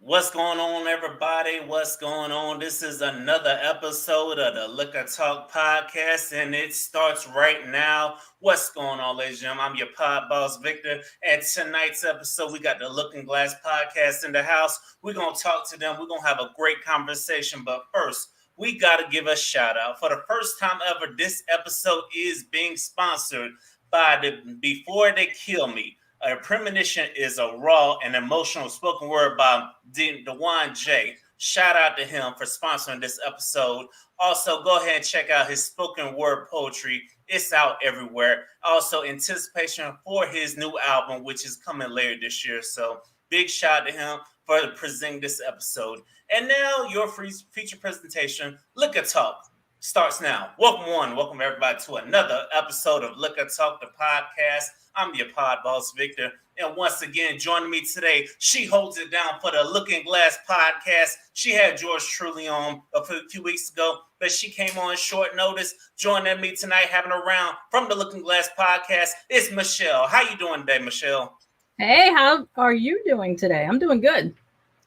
What's going on, everybody? What's going on? This is another episode of the Liquor Talk podcast, and it starts right now. What's going on, ladies and gentlemen? I'm your pod boss, Victor. And tonight's episode, we got the Looking Glass podcast in the house. We're going to talk to them. We're going to have a great conversation. But first, we got to give a shout out. For the first time ever, this episode is being sponsored by the Before They Kill Me. A Premonition is a raw and emotional spoken word by Dewan J. Shout out to him for sponsoring this episode. Also, go ahead and check out his spoken word poetry. It's out everywhere. Also, anticipation for his new album, which is coming later this year. So, big shout out to him for presenting this episode. And now, your feature presentation, Liquor Talk, starts now. Welcome everybody to another episode of Liquor Talk, the podcast. I'm your pod boss, Victor. And once again, joining me today, she holds it down for the Looking Glass podcast. She had George Truly on a few weeks ago, but she came on short notice. Joining me tonight, having a round from the Looking Glass podcast, it's Michelle. How you doing today, Michelle? Hey, how are you doing today? I'm doing good.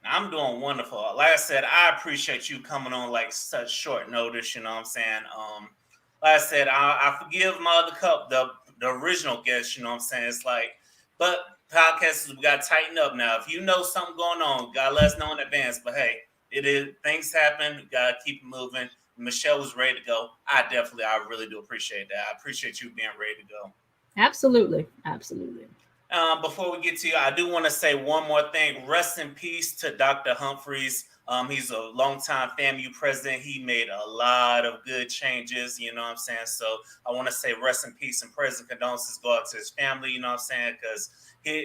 I'm doing wonderful. Like I said, I appreciate you coming on like such short notice. You know what I'm saying? Like I said, I forgive my other the original guest. You know what I'm saying? It's like, but podcasters, we got to tighten up now. If you know something going on, gotta let us know in advance. But hey, it is things happen. We gotta keep it moving. Michelle was ready to go. I really do appreciate that. I appreciate you being ready to go. Absolutely. Before we get to you, I do want to say one more thing. Rest in peace to Dr. Humphreys. He's a longtime FAMU president. He made a lot of good changes, you know what I'm saying? So I want to say rest in peace and prayers and condolences go out to his family, you know what I'm saying? Because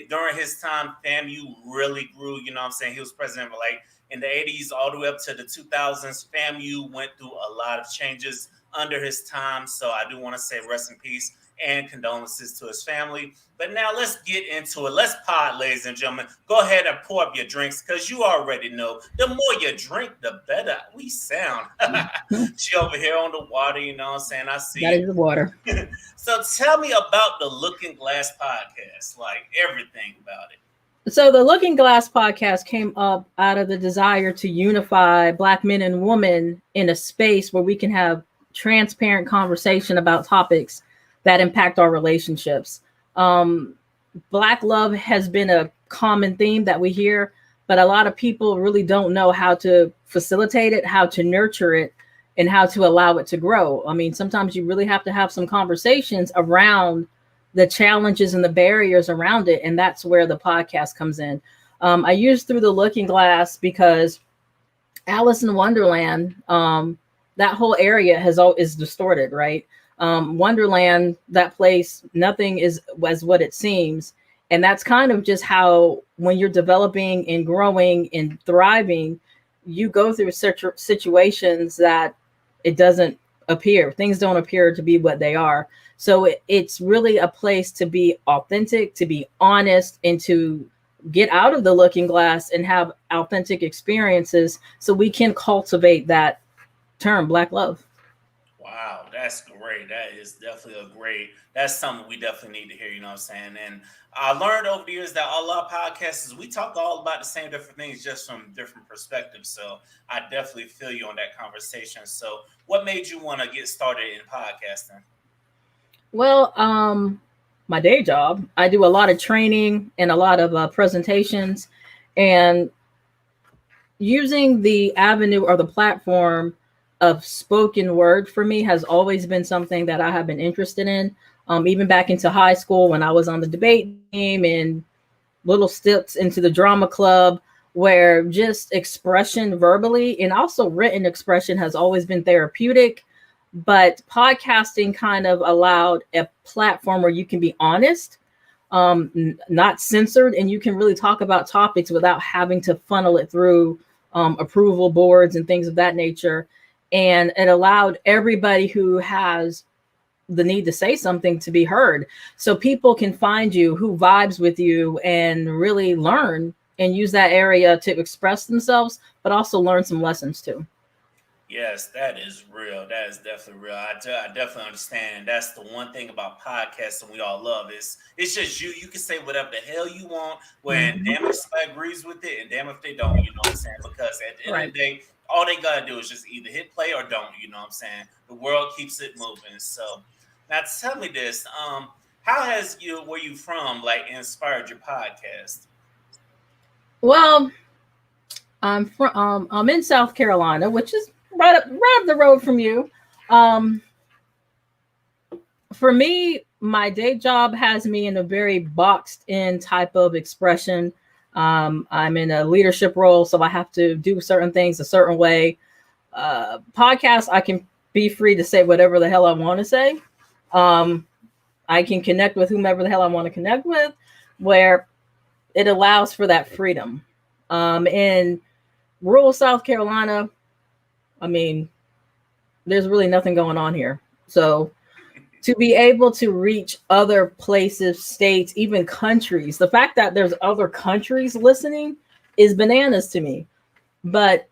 during his time, FAMU really grew, you know what I'm saying? He was president for like in the 80s all the way up to the 2000s. FAMU went through a lot of changes under his time. So I do want to say rest in peace and condolences to his family. But now let's get into it. Let's pod, ladies and gentlemen. Go ahead and pour up your drinks because you already know the more you drink, the better we sound. She over here on the water, you know what I'm saying? I see. That is the water. So tell me about the Looking Glass podcast, like everything about it. So the Looking Glass podcast came up out of the desire to unify Black men and women in a space where we can have transparent conversation about topics that impact our relationships. Black love has been a common theme that we hear, but a lot of people really don't know how to facilitate it, how to nurture it, and how to allow it to grow. I mean, sometimes you really have to have some conversations around the challenges and the barriers around it. And that's where the podcast comes in. I use Through the Looking Glass because Alice in Wonderland, that whole area is distorted, right? Wonderland, that place, nothing is as what it seems. And that's kind of just how, when you're developing and growing and thriving, you go through situations that things don't appear to be what they are. So it's really a place to be authentic, to be honest, and to get out of the looking glass and have authentic experiences so we can cultivate that term, Black love. Wow, that's great. That's something we definitely need to hear, you know what I'm saying? And I learned over the years that all our podcasts, we talk all about the same different things, just from different perspectives. So I definitely feel you on that conversation. So what made you want to get started in podcasting? Well, my day job, I do a lot of training and a lot of presentations, and using the avenue or the platform of spoken word for me has always been something that I have been interested in. Even back into high school when I was on the debate team and little steps into the drama club, where just expression verbally and also written expression has always been therapeutic. But podcasting kind of allowed a platform where you can be honest, not censored, and you can really talk about topics without having to funnel it through approval boards and things of that nature. And it allowed everybody who has the need to say something to be heard. So people can find you who vibes with you and really learn and use that area to express themselves, but also learn some lessons too. Yes, that is real. That is definitely real. I definitely understand. That's the one thing about podcasting we all love is it's just you. You can say whatever the hell you want. When Mhm. damn if somebody agrees with it, and damn if they don't. You know what I'm saying? Because at the end of Right. the day, all they gotta do is just either hit play or don't. You know what I'm saying? The world keeps it moving. So now tell me this. How has you where you from like inspired your podcast? Well, I'm in South Carolina, which is right up the road from you. Um, for me, my day job has me in a very boxed in type of expression. I'm in a leadership role, so I have to do certain things a certain way. Podcasts, I can be free to say whatever the hell I want to say. Um, I can connect with whomever the hell I want to connect with, where it allows for that freedom. In rural South Carolina, I mean, there's really nothing going on here. So to be able to reach other places, states, even countries, the fact that there's other countries listening is bananas to me. But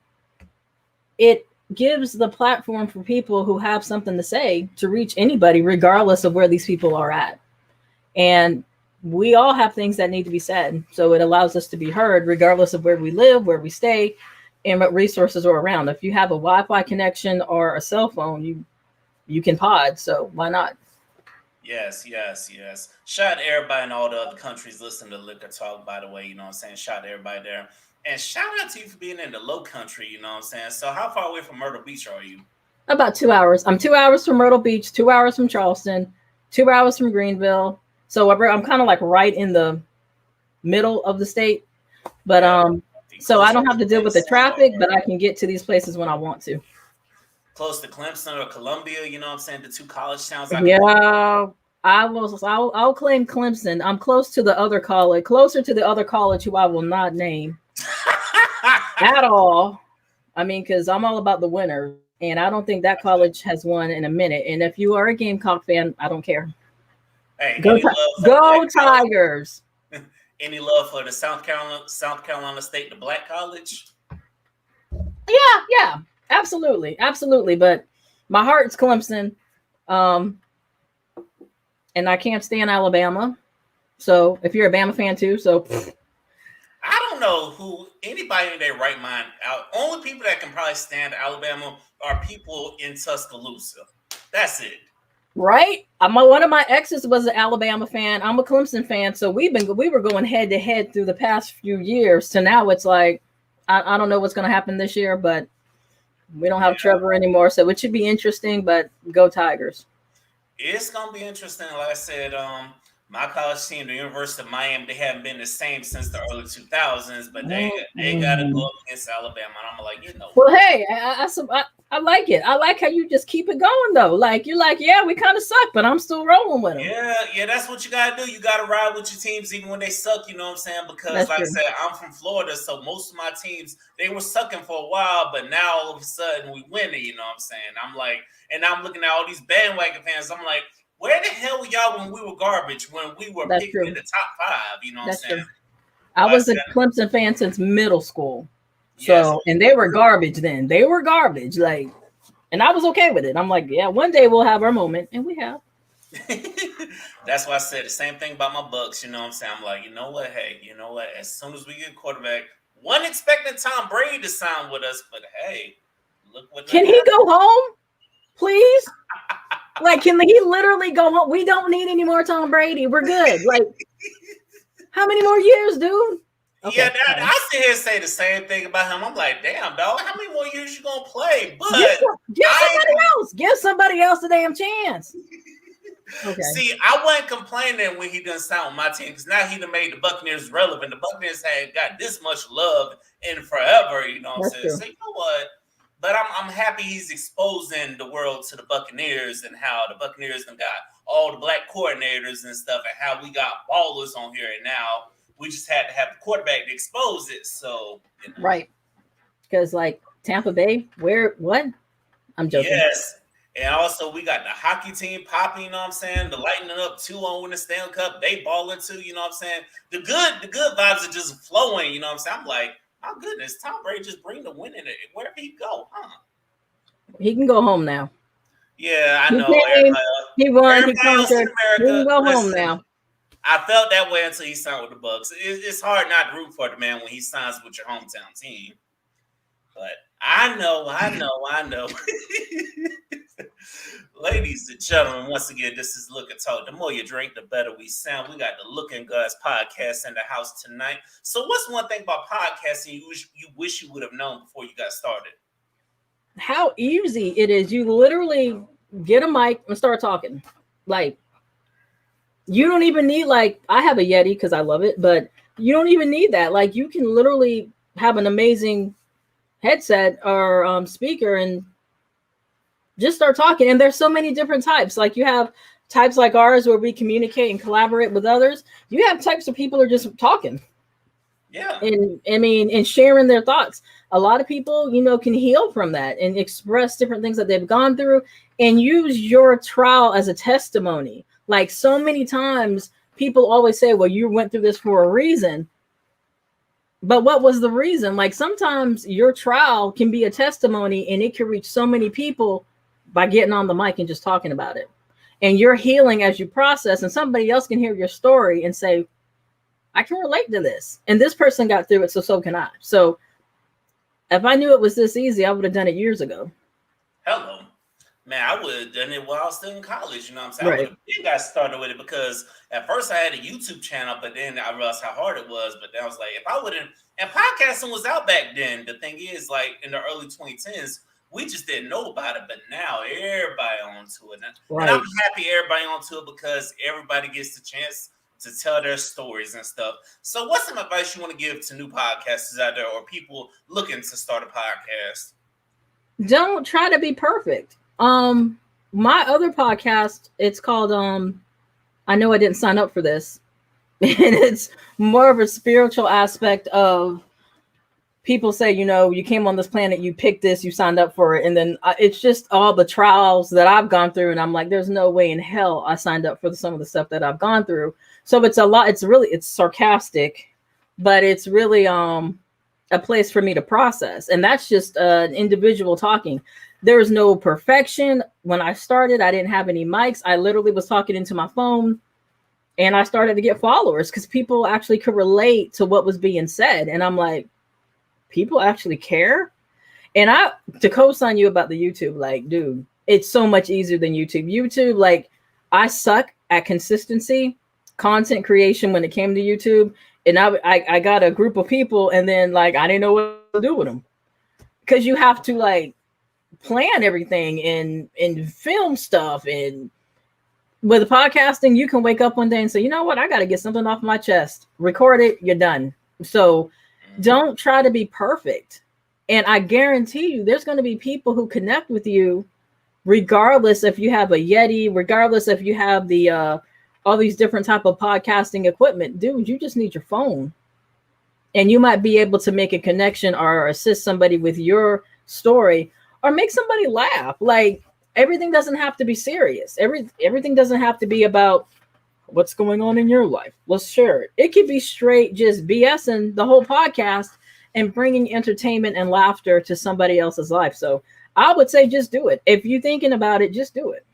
it gives the platform for people who have something to say to reach anybody, regardless of where these people are at. And we all have things that need to be said. So it allows us to be heard, regardless of where we live, where we stay, and what resources are around. If you have a Wi-Fi connection or a cell phone, you can pod. So why not? Yes, yes, yes. Shout out to everybody in all the other countries listening to Liquor Talk, by the way, you know what I'm saying? Shout out to everybody there. And shout out to you for being in the low country, you know what I'm saying? So how far away from Myrtle Beach are you? About 2 hours. I'm 2 hours from Myrtle Beach, 2 hours from Charleston, 2 hours from Greenville. So I'm kind of like right in the middle of the state. But Yeah. so I Close don't to have to deal with the Clemson traffic, but or I can get to these places when I want to. close to Clemson or Columbia, you know what I'm saying? The two college towns I can Yeah, I'll claim Clemson. I'm close to the other college, closer to the other college who I will not name at all. I mean, because I'm all about the winners, and I don't think that college has won in a minute. And if you are a Gamecock fan, I don't care. Hey, Go for the Black Go Tigers! College? Any love for the South Carolina State, the Black College? Yeah, absolutely, absolutely. But my heart's Clemson, um, and I can't stand Alabama. So if you're a Bama fan too, so I don't know who anybody in their right mind. Only people that can probably stand Alabama are people in Tuscaloosa. That's it. right. One of my exes was an Alabama fan. I'm a Clemson fan, so we were going head to head through the past few years. So now it's like I don't know what's going to happen this year, but we don't have Yeah, Trevor anymore, so it should be interesting. But go Tigers! it's gonna be interesting. Like I said, my college team, the University of Miami, they haven't been the same since the early 2000s, but they got to go Mm-hmm. up against Alabama, and I'm like, you know Well, what? hey, I like it. I like how you just keep it going though. Like you're like, yeah, we kind of suck, but I'm still rolling with them. Yeah, yeah, that's what you gotta do. You gotta ride with your teams even when they suck, you know what I'm saying? Because That's like I true. said, I'm from Florida, so most of my teams they were sucking for a while, but now all of a sudden we winning, you know what I'm saying? I'm like, and I'm looking at all these bandwagon fans, I'm like, where the hell were y'all when we were garbage, when we were That's picking in true. the top five, you know what I'm That's saying? true. I Like I was a said, Clemson fan since middle school. yes. So, and they were garbage then. They were garbage. Like, and I was okay with it. I'm like, yeah, one day we'll have our moment, and we have. That's why I said the same thing about my Bucks. You know what I'm saying? I'm like, you know what? Hey, you know what? As soon as we get a quarterback, one expecting Tom Brady to sign with us, but hey, look what Can done he go home, please? Like, can he literally go home? We don't need any more Tom Brady. We're good. Like, how many more years, dude? Yeah, Okay, sorry. I sit here and say the same thing about him. I'm like, damn, dog, how many more years you gonna play? But Give I somebody else. Give somebody else a damn chance. Okay, see, I wasn't complaining when he done sign with my team because now he done made the Buccaneers relevant. The Buccaneers had got this much love in forever, you know what I'm that's saying? true. So you know what? But I'm happy he's exposing the world to the Buccaneers and how the Buccaneers done got all the black coordinators and stuff, and how we got ballers on here, and now we just had to have the quarterback to expose it. So you know. Right. Because like Tampa Bay, where what? I'm joking. Yes. And also we got the hockey team popping, you know what I'm saying? The Lightning up 2-on winning Stanley Cup. They balling too, you know what I'm saying? The good vibes are just flowing, you know what I'm saying? I'm like, my goodness, Tom Brady just bring the win in it wherever he go, huh? He can go home now. Yeah, I He know. came, he won, he Everybody else in conquered. He can America, go home listen. now. I felt that way until he signed with the Bucks. It's hard not to root for the man when he signs with your hometown team. But I know. Ladies and gentlemen, once again, this is Look and Talk. The more you drink, the better we sound. We got the Looking Guys podcast in the house tonight. So, what's one thing about podcasting you wish you would have known before you got started? How easy it is. You literally get a mic and start talking. Like, you don't even need, like, I have a Yeti because I love it, but you don't even need that. Like, you can literally have an amazing headset or speaker and just start talking. And there's so many different types. Like, you have types like ours where we communicate and collaborate with others. You have types of people who are just talking. Yeah. And I mean, and sharing their thoughts. A lot of people, can heal from that and express different things that they've gone through and use your trial as a testimony. Like, so many times people always say, well, you went through this for a reason. But what was the reason? Like, sometimes your trial can be a testimony and it can reach so many people by getting on the mic and just talking about it. And you're healing as you process, and somebody else can hear your story and say, I can relate to this. And this person got through it, so can I. So if I knew it was this easy, I would have done it years ago. Hello. Man, I would have done it while I was still in college. You know what I'm saying? Right. I would have got started with it because at first I had a YouTube channel, but then I realized how hard it was. But then I was like, if I wouldn't, and podcasting was out back then. The thing is, like in the early 2010s, we just didn't know about it. But now everybody onto it. Right. And I'm happy everybody onto it because everybody gets the chance to tell their stories and stuff. So what's some advice you want to give to new podcasters out there or people looking to start a podcast? Don't try to be perfect. My other podcast, it's called I know I didn't sign up for this. And it's more of a spiritual aspect of people say, you came on this planet, you picked this, you signed up for it. And then it's just all the trials that I've gone through. And I'm like, there's no way in hell I signed up for some of the stuff that I've gone through. So it's a lot. It's sarcastic, but it's really a place for me to process. And that's just an individual talking. There's no perfection. When I started, I didn't have any mics. I literally was talking into my phone and I started to get followers because people actually could relate to what was being said. And I'm like, people actually care. And to co-sign you about the YouTube, like, dude, it's so much easier than YouTube. YouTube, like, I suck at consistency, content creation when it came to YouTube. And I got a group of people and then like, I didn't know what to do with them because you have to like plan everything and film stuff. And with podcasting, you can wake up one day and say, you know what? I got to get something off my chest, record it. You're done. So don't try to be perfect. And I guarantee you there's going to be people who connect with you regardless if you have a Yeti, regardless if you have the all these different type of podcasting equipment. Dude, you just need your phone. And you might be able to make a connection or assist somebody with your story or make somebody laugh. Like, everything doesn't have to be serious. Everything doesn't have to be about what's going on in your life. Let's share it. It could be straight just BSing the whole podcast and bringing entertainment and laughter to somebody else's life. So I would say just do it. If you're thinking about it, just do it.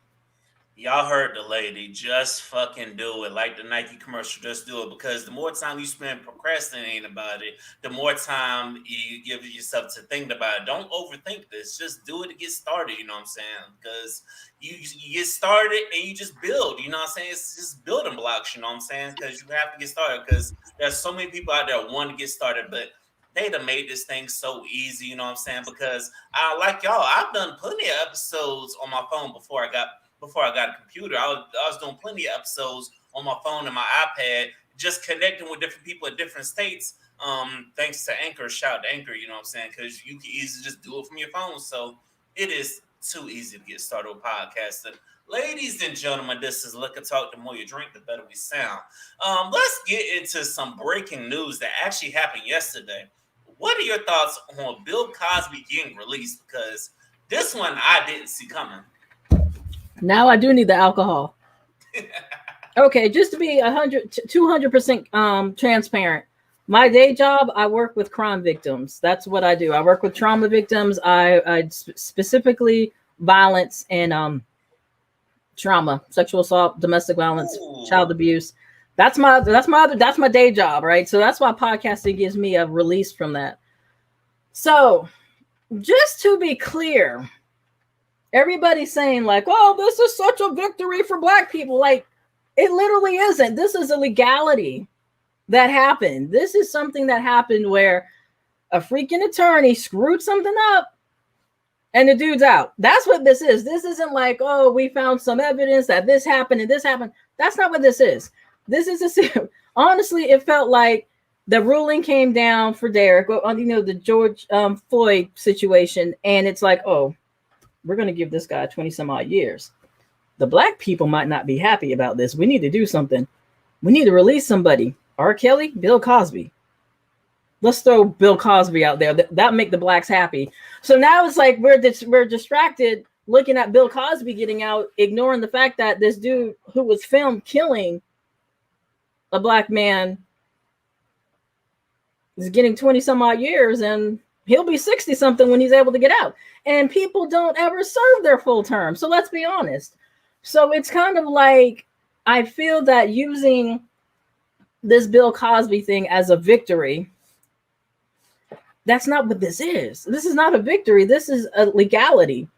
Y'all heard the lady. Just fucking do it. Like the Nike commercial, just do it. Because the more time you spend procrastinating about it, the more time you give yourself to think about it. Don't overthink this. Just do it to get started, you know what I'm saying? Because you get started and you just build, you know what I'm saying? It's just building blocks, you know what I'm saying? Because you have to get started. Because there's so many people out there want to get started, but they'd have made this thing so easy, you know what I'm saying? Because like y'all, I've done plenty of episodes on my phone before I got a computer. I was doing plenty of episodes on my phone and my iPad, just connecting with different people in different states. Thanks to Anchor, shout out to Anchor, you know what I'm saying? Because you can easily just do it from your phone. So it is too easy to get started with podcasting. Ladies and gentlemen, this is Liquor Talk. The more you drink, the better we sound. Let's get into some breaking news that actually happened yesterday. What are your thoughts on Bill Cosby getting released? Because this one I didn't see coming. Now I do need the alcohol. Okay, just to be 200% transparent. My day job, I work with crime victims. That's what I do. I work with trauma victims. I specifically violence and trauma, sexual assault, domestic violence, child Ooh. abuse. That's my day job, right? So that's why podcasting gives me a release from that. So just to be clear, everybody's saying like, "Oh, this is such a victory for Black people." Like, it literally isn't. This is a legality that happened. This is something that happened where a freaking attorney screwed something up and the dude's out. That's what this is. This isn't like, oh, we found some evidence that this happened and this happened. That's not what this is. This is honestly, it felt like the ruling came down for Derek on, the George Floyd situation. And it's like, oh, we're going to give this guy 20 some odd years. The Black people might not be happy about this. We need to do something. We need to release somebody. R. Kelly, Bill Cosby. Let's throw Bill Cosby out there. That make the Blacks happy. So now it's like we're distracted looking at Bill Cosby getting out, ignoring the fact that this dude who was filmed killing a Black man is getting 20 some odd years, and he'll be 60 something when he's able to get out. And people don't ever serve their full term. So let's be honest. So it's kind of like, I feel that using this Bill Cosby thing as a victory, that's not what this is. This is not a victory. This is a legality.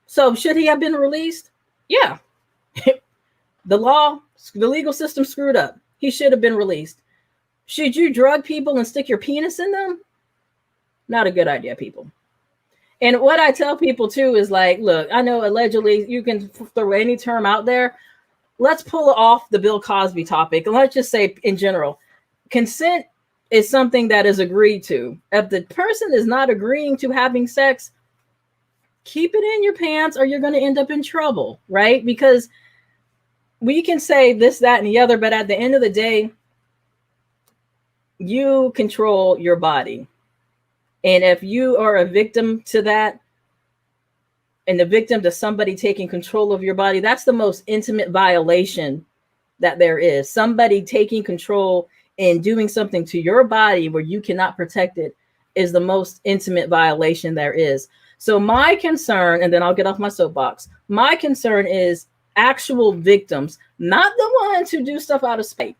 So should he have been released? Yeah. The legal system screwed up. He should have been released. Should you drug people and stick your penis in them? Not a good idea, people. And what I tell people too is like, look, I know allegedly you can throw any term out there. Let's pull off the Bill Cosby topic. And let's just say in general, consent is something that is agreed to. If the person is not agreeing to having sex, keep it in your pants or you're going to end up in trouble, right? Because we can say this, that, and the other, but at the end of the day, you control your body. And if you are a victim to that, and the victim to somebody taking control of your body, that's the most intimate violation that there is. Somebody taking control and doing something to your body where you cannot protect it is the most intimate violation there is. So my concern, and then I'll get off my soapbox, my concern is actual victims, not the ones who do stuff out of spite.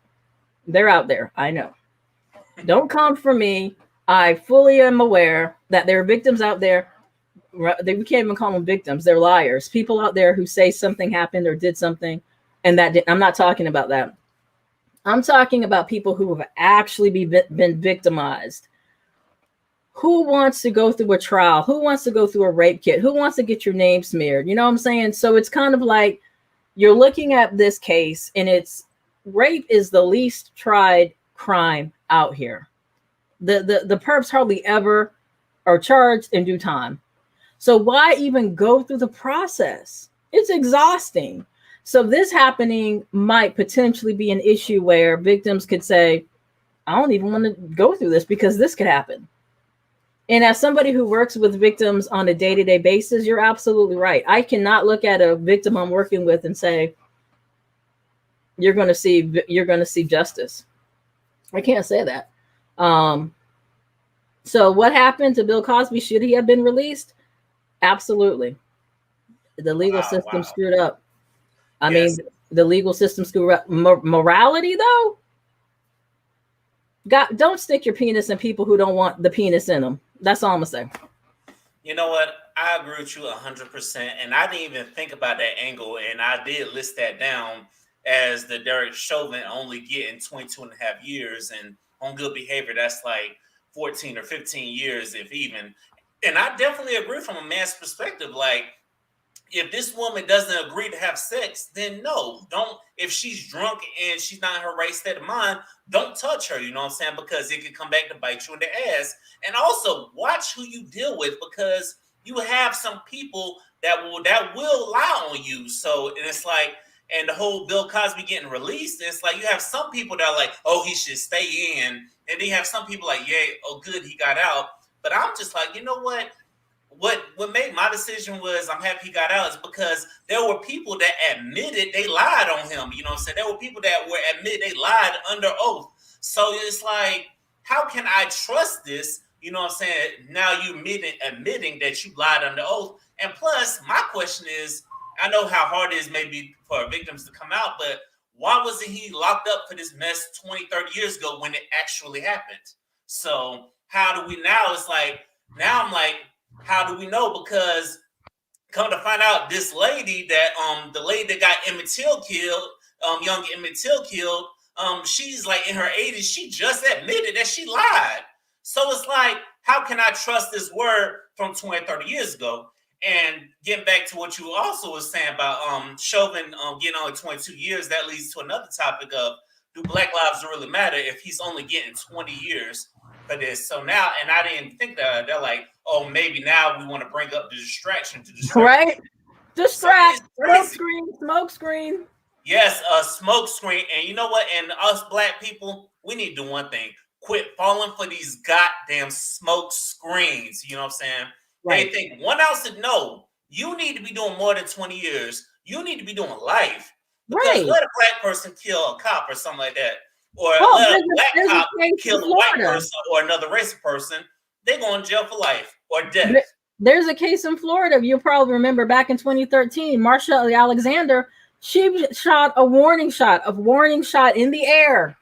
They're out there, I know. Don't come for me. I fully am aware that there are victims out there. We can't even call them victims. They're liars. People out there who say something happened or did something, and I'm not talking about that. I'm talking about people who have actually been victimized. Who wants to go through a trial? Who wants to go through a rape kit? Who wants to get your name smeared? You know what I'm saying? So it's kind of like you're looking at this case, and rape is the least tried crime out here. The perps hardly ever are charged in due time. So why even go through the process? It's exhausting. So this happening might potentially be an issue where victims could say, I don't even want to go through this because this could happen. And as somebody who works with victims on a day-to-day basis, you're absolutely right. I cannot look at a victim I'm working with and say, you're going to see justice. I can't say that. So what happened to Bill Cosby? Should he have been released? Absolutely. The legal system screwed up. I mean, the legal system screwed up. Morality, though? Don't stick your penis in people who don't want the penis in them. That's all I'm going to say. You know what? I agree with you 100%. And I didn't even think about that angle. And I did list that down as the Derek Chauvin only getting 22 and a half years. And on good behavior, that's like 14 or 15 years, if even. And I definitely agree from a man's perspective. Like, if this woman doesn't agree to have sex, then no, don't. If she's drunk and she's not in her right state of mind, don't touch her. You know what I'm saying? Because it could come back to bite you in the ass. And also watch who you deal with, because you have some people that will lie on you. So, and it's like, and the whole Bill Cosby getting released, it's like you have some people that are like, oh, he should stay in. And then you have some people like, yeah, oh, good, he got out. But I'm just like, you know what? What made my decision was I'm happy he got out is because there were people that admitted they lied on him. You know what I'm saying? There were people that admitted they lied under oath. So it's like, how can I trust this? You know what I'm saying? Now you admitting that you lied under oath. And plus, my question is, I know how hard it is maybe for victims to come out, but why wasn't he locked up for this mess 20, 30 years ago when it actually happened? So how do we now? It's like, now I'm like, how do we know? Because come to find out, this lady that the lady that got Emmett Till killed, young Emmett Till killed, she's like in her 80s. She just admitted that she lied. So it's like, how can I trust this word from 20, 30 years ago? And getting back to what you also was saying about Chauvin getting only 22 years, that leads to another topic of, do Black lives really matter if he's only getting 20 years for this? So now, and I didn't think that, they're like, oh, maybe now we want to bring up the distraction to distract. Right? Distract, smoke screen. Yes, a smoke screen. And you know what? And us Black people, we need to do one thing: quit falling for these goddamn smoke screens. You know what I'm saying? Right. They think 1 ounce of no. You need to be doing more than 20 years. You need to be doing life. Because let a Black person kill a cop or something like that, or let a Black cop kill a white person or another race person, they're going to jail for life or death. There's a case in Florida. You'll probably remember back in 2013, Marsha Alexander, she shot a warning shot in the air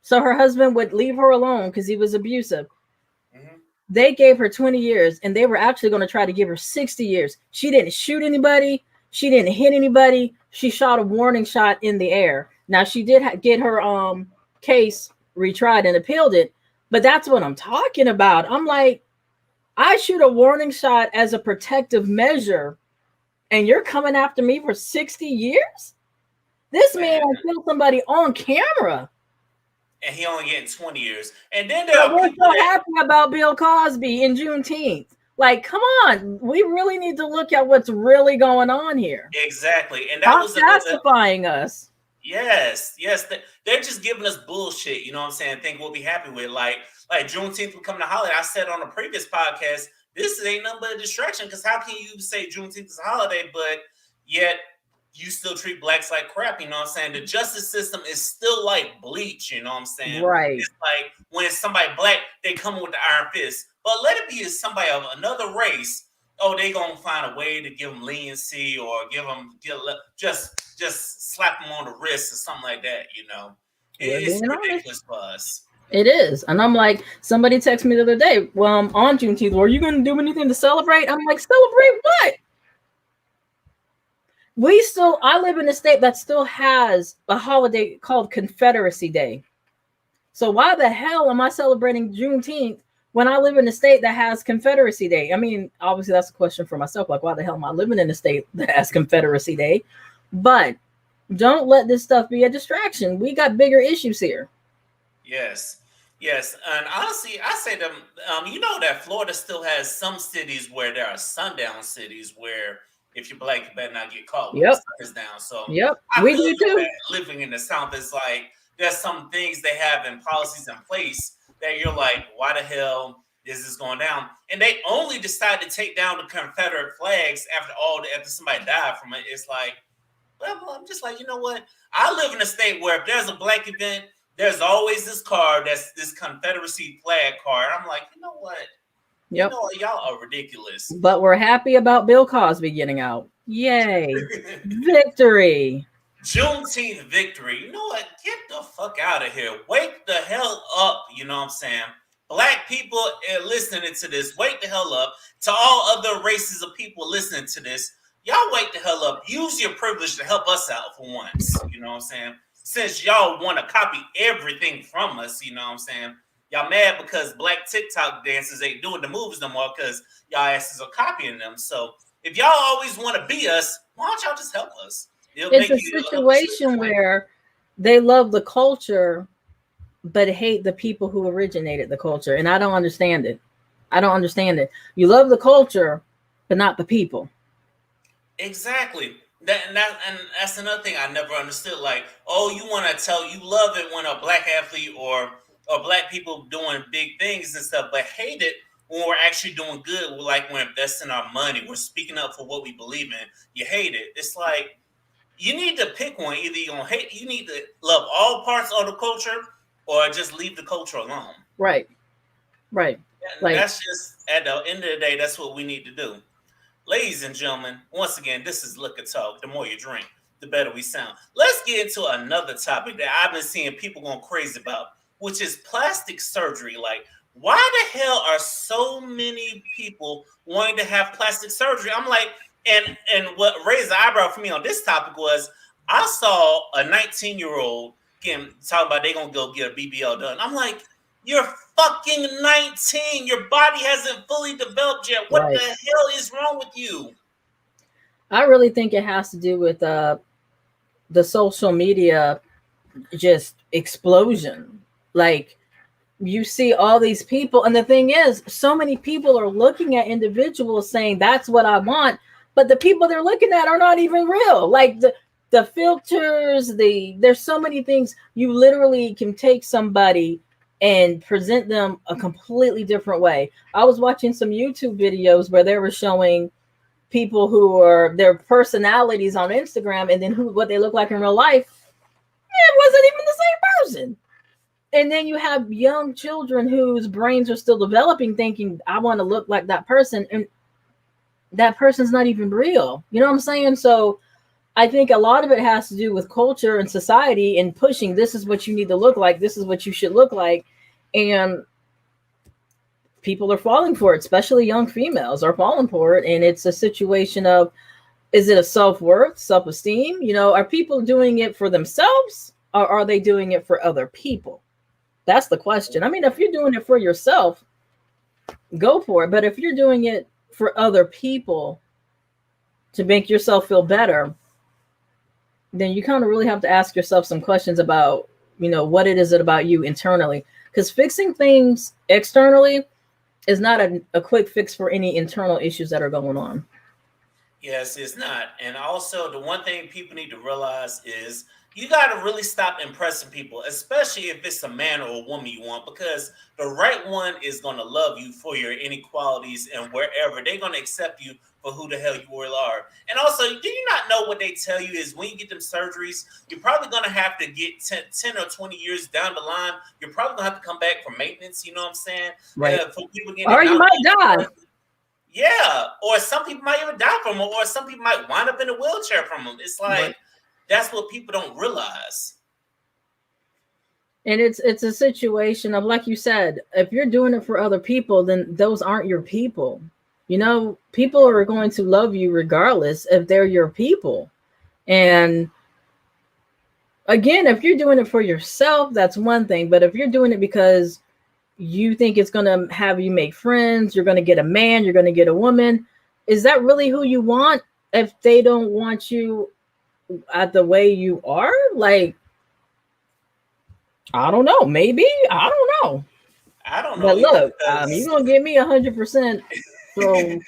so her husband would leave her alone because he was abusive. Mm-hmm. They gave her 20 years and they were actually going to try to give her 60 years. She didn't shoot anybody. She didn't hit anybody. She shot a warning shot in the air. Now, she did get her case retried and appealed it, but that's what I'm talking about. I'm like, I shoot a warning shot as a protective measure, and you're coming after me for 60 years? This man killed somebody on camera. And he only getting 20 years. And then we're so happy about Bill Cosby in Juneteenth. Like, come on. We really need to look at what's really going on here. Exactly. And that was justifying us. Yes. They're just giving us bullshit, you know what I'm saying? Think we'll be happy with. Like Juneteenth will come to holiday. I said on a previous podcast, this ain't nothing but a distraction, because how can you say Juneteenth is a holiday, but yet you still treat Blacks like crap, you know what I'm saying? The justice system is still like bleach, you know what I'm saying? Right. It's like when it's somebody Black, they come with the iron fist. But let it be somebody of another race, they gonna find a way to give them leniency or just slap them on the wrist or something like that, you know? It's ridiculous for us. It is. And I'm like, somebody texted me the other day, well, on Juneteenth, are you going to do anything to celebrate? I'm like, celebrate what? I live in a state that still has a holiday called Confederacy Day. So why the hell am I celebrating Juneteenth when I live in a state that has Confederacy Day? I mean, obviously that's a question for myself. Like, why the hell am I living in a state that has Confederacy Day? But don't let this stuff be a distraction. We got bigger issues here. Yes. And honestly, I say them, you know that Florida still has some cities where there are sundown cities where if you're Black, you better not get caught when the sun is down. So we do too. Living in the South is like, there's some things they have in policies in place that you're like, why the hell is this going down? And they only decided to take down the Confederate flags after somebody died from it. It's like, well, I'm just like, you know what? I live in a state where if there's a Black event, there's always this card that's this Confederacy flag card. I'm like, you know what? Yep. You know what? Y'all are ridiculous. But we're happy about Bill Cosby getting out. Yay. Victory. Juneteenth victory. You know what? Get the fuck out of here. Wake the hell up. You know what I'm saying? Black people listening to this, wake the hell up. To all other races of people listening to this, y'all wake the hell up. Use your privilege to help us out for once. You know what I'm saying? Since y'all want to copy everything from us, you know what I'm saying? Y'all mad because Black TikTok dancers ain't doing the moves no more because y'all asses are copying them. So if y'all always want to be us, why don't y'all just help us? It's a situation where they love the culture, but hate the people who originated the culture. And I don't understand it. You love the culture, but not the people. Exactly. And that's another thing I never understood. Like, you want to you love it when a Black athlete or Black people doing big things and stuff, but hate it when we're actually doing good. Like we're investing our money, we're speaking up for what we believe in. You hate it. It's like you need to pick one. Either you're gonna hate, you need to love all parts of the culture, or just leave the culture alone. Right. Right. And Like, that's just at the end of the day, that's what we need to do. Ladies and gentlemen, once again, this is Liquor Talk. The more you drink, the better we sound. Let's get into another topic that I've been seeing people going crazy about, which is plastic surgery. Like, why the hell are so many people wanting to have plastic surgery? I'm like, and what raised the eyebrow for me on this topic was I saw a 19-year-old getting talking about they gonna go get a BBL done. I'm like, you're fucking 19. Your body hasn't fully developed yet. What right. the hell is wrong with you? I really think it has to do with the social media just explosion. Like, you see all these people, and the thing is, so many people are looking at individuals saying that's what I want, but the people they're looking at are not even real. Like the filters, there's so many things. You literally can take somebody and present them a completely different way. I was watching some YouTube videos where they were showing people who are their personalities on Instagram, and then what they look like in real life. It wasn't even the same person. And then you have young children whose brains are still developing, thinking, I want to look like that person. And that person's not even real. You know what I'm saying? So I think a lot of it has to do with culture and society and pushing, this is what you need to look like. This is what you should look like. And people are falling for it, especially young females are falling for it. And it's a situation of, is it a self-worth, self-esteem? You know, are people doing it for themselves, or are they doing it for other people? That's the question. I mean, if you're doing it for yourself, go for it. But if you're doing it for other people to make yourself feel better, then you kind of really have to ask yourself some questions about, you know, what it is about you internally. Because fixing things externally is not a quick fix for any internal issues that are going on. Yes, it's not. And also, the one thing people need to realize is you got to really stop impressing people, especially if it's a man or a woman you want, because the right one is going to love you for your inequalities, and wherever they're going to accept you for who the hell you really are. And also, do you not know what they tell you is when you get them surgeries, you're probably going to have to get 10 or 20 years down the line, you're probably going to have to come back for maintenance. You know what I'm saying? Right. For people getting or you might die. Yeah, or some people might even die from them, or some people might wind up in a wheelchair from them. It's like, right. That's what people don't realize. And it's a situation of, like you said, if you're doing it for other people, then those aren't your people. You know, people are going to love you regardless if they're your people. And again, if you're doing it for yourself, that's one thing. But if you're doing it because you think it's going to have you make friends, you're going to get a man, you're going to get a woman, is that really who you want if they don't want you at the way you are? Like, I don't know. Maybe. I don't know. But look, you're going to get me 100%. So,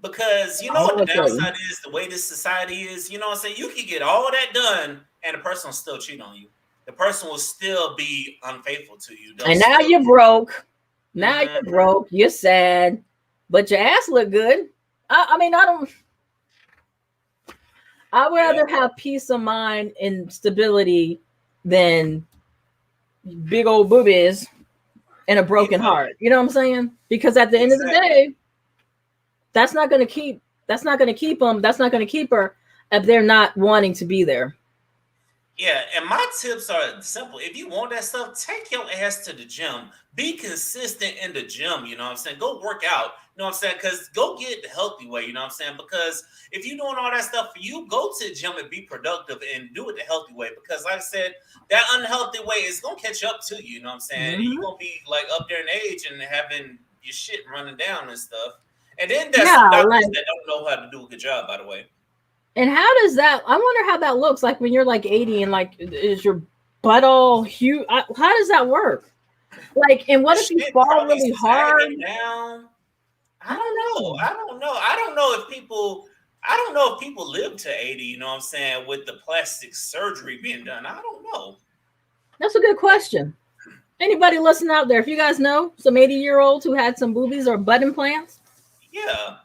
because you know what the downside is, the way this society is, you know what I'm saying? You can get all that done and the person will still cheat on you. The person will still be unfaithful to you. And now you're broke. Now you're broke. You're sad. But your ass look good. I mean, I'd rather have peace of mind and stability than big old boobies and a broken heart. You know what I'm saying? Because at the end of the day, that's not going to keep them. That's not going to keep her if they're not wanting to be there. Yeah, and my tips are simple. If you want that stuff, take your ass to the gym. Be consistent in the gym, you know what I'm saying? Go work out, you know what I'm saying? Because go get the healthy way, you know what I'm saying? Because if you're doing all that stuff for you, go to the gym and be productive and do it the healthy way. Because like I said, that unhealthy way is going to catch up to you, you know what I'm saying? Mm-hmm. You're going to be like up there in age and having your shit running down and stuff. And then there's some doctors that don't know how to do a good job, by the way. And how does that, I wonder how that looks like when you're like 80 and like, is your butt all huge? How does that work? Like, and what if you fall really hard? I don't know. I don't know if people live to 80, you know what I'm saying, with the plastic surgery being done. I don't know. That's a good question. Anybody listening out there, if you guys know some 80-year-olds who had some boobies or butt implants? Yeah.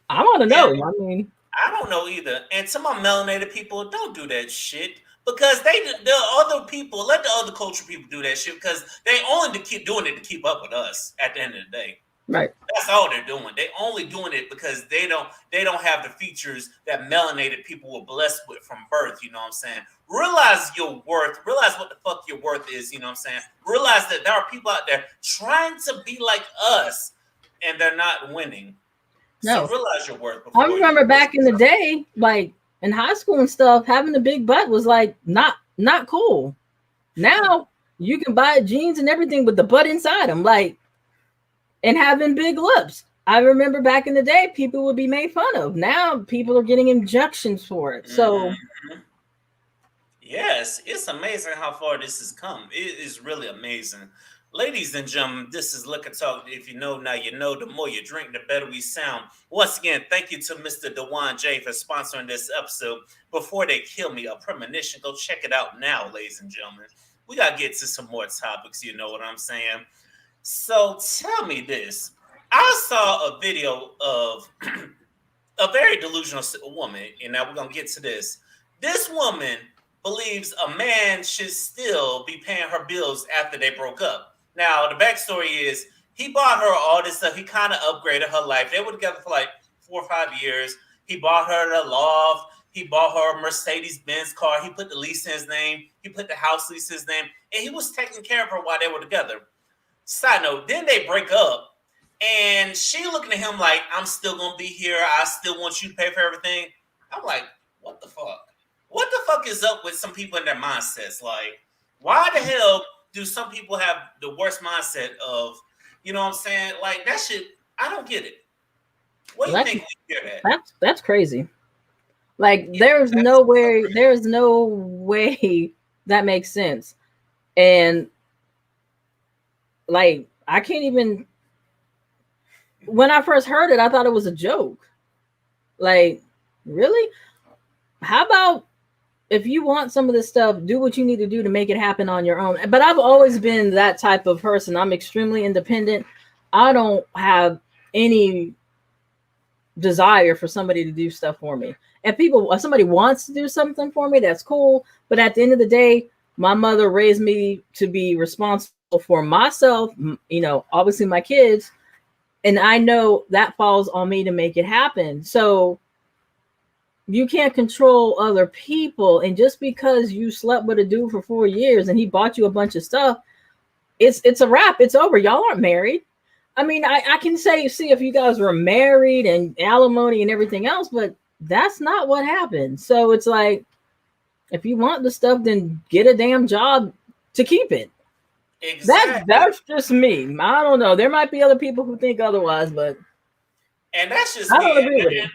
I want to know. I mean, I don't know either. And to my melanated people, don't do that shit. because the other people, let the other culture people do that shit because they only to keep doing it to keep up with us at the end of the day. Right. That's all they're doing. They only doing it because they don't have the features that melanated people were blessed with from birth. You know what I'm saying? Realize your worth. Realize what the fuck your worth is. You know what I'm saying? Realize that there are people out there trying to be like us, and they're not winning. No. So realize your worth. I remember back in the day, like in high school and stuff, having a big butt was like not cool. Now you can buy jeans and everything with the butt inside them, like, and having big lips. I remember back in the day, people would be made fun of. Now people are getting injections for it. So yes, it's amazing how far this has come. It is really amazing. Ladies and gentlemen, this is Liquor Talk. If you know now, you know. The more you drink, the better we sound. Once again, thank you to Mr. Dewan J for sponsoring this episode. Before they kill me, a premonition. Go check it out now, ladies and gentlemen. We got to get to some more topics, you know what I'm saying? So tell me this. I saw a video of a very delusional woman, and now we're going to get to this. This woman believes a man should still be paying her bills after they broke up. Now, the backstory is he bought her all this stuff. He kind of upgraded her life. They were together for like 4 or 5 years. He bought her the loft. He bought her a Mercedes-Benz car. He put the lease in his name. He put the house lease in his name. And he was taking care of her while they were together. Side note, then they break up. And she looking at him like, I'm still going to be here. I still want you to pay for everything. I'm like, what the fuck? What the fuck is up with some people in their mindsets? Like, why the hell do some people have the worst mindset of, you know what I'm saying? Like, that shit, I don't get it. What do you think when you hear that? That's crazy. Like, there's no way that makes sense. And, like, I can't even, when I first heard it, I thought it was a joke. Like, really? How about if you want some of this stuff, do what you need to do to make it happen on your own. But I've always been that type of person. I'm extremely independent. I don't have any desire for somebody to do stuff for me. If somebody wants to do something for me, that's cool. But at the end of the day, my mother raised me to be responsible for myself, you know, obviously my kids. And I know that falls on me to make it happen. So you can't control other people. And just because you slept with a dude for 4 years and he bought you a bunch of stuff, it's a wrap. It's over. Y'all aren't married. I mean, I can see if you guys were married and alimony and everything else, but that's not what happened. So it's like, if you want the stuff, then get a damn job to keep it. Exactly. That's just me. I don't know. There might be other people who think otherwise, but and that's just I me. don't agree with it.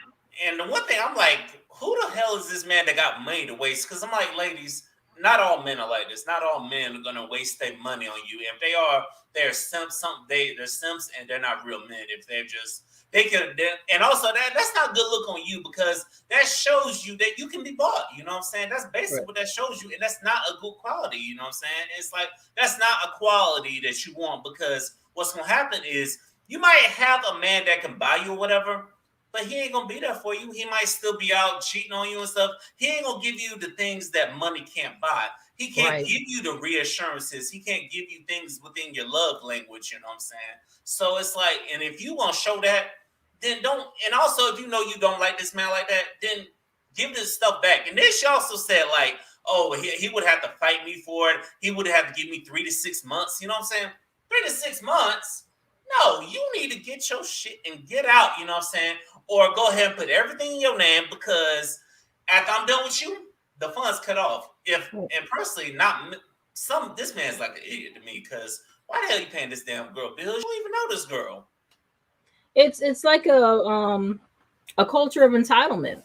And the one thing I'm like, who the hell is this man that got money to waste? Because I'm like, ladies, not all men are like this. Not all men are gonna waste their money on you. If they are, they're simps. They're simps, and they're not real men. If they're just and also that's not a good look on you because that shows you that you can be bought. You know what I'm saying? That's basically what that shows you, and that's not a good quality. You know what I'm saying? It's like that's not a quality that you want because what's gonna happen is you might have a man that can buy you or whatever. But he ain't gonna be there for you. He might still be out cheating on you and stuff. He ain't gonna give you the things that money can't buy. He can't give you the reassurances. He can't give you things within your love language. You know what I'm saying? So it's like, and if you want to show that, then don't. And also, if you know you don't like this man like that, then give this stuff back. And then she also said, like, oh, he would have to fight me for it. He would have to give me 3 to 6 months. You know what I'm saying? 3 to 6 months. No, you need to get your shit and get out, you know what I'm saying? Or go ahead and put everything in your name because after I'm done with you, the funds cut off. And personally, this man's like an idiot to me because why the hell are you paying this damn girl bills? You don't even know this girl. It's like a culture of entitlement.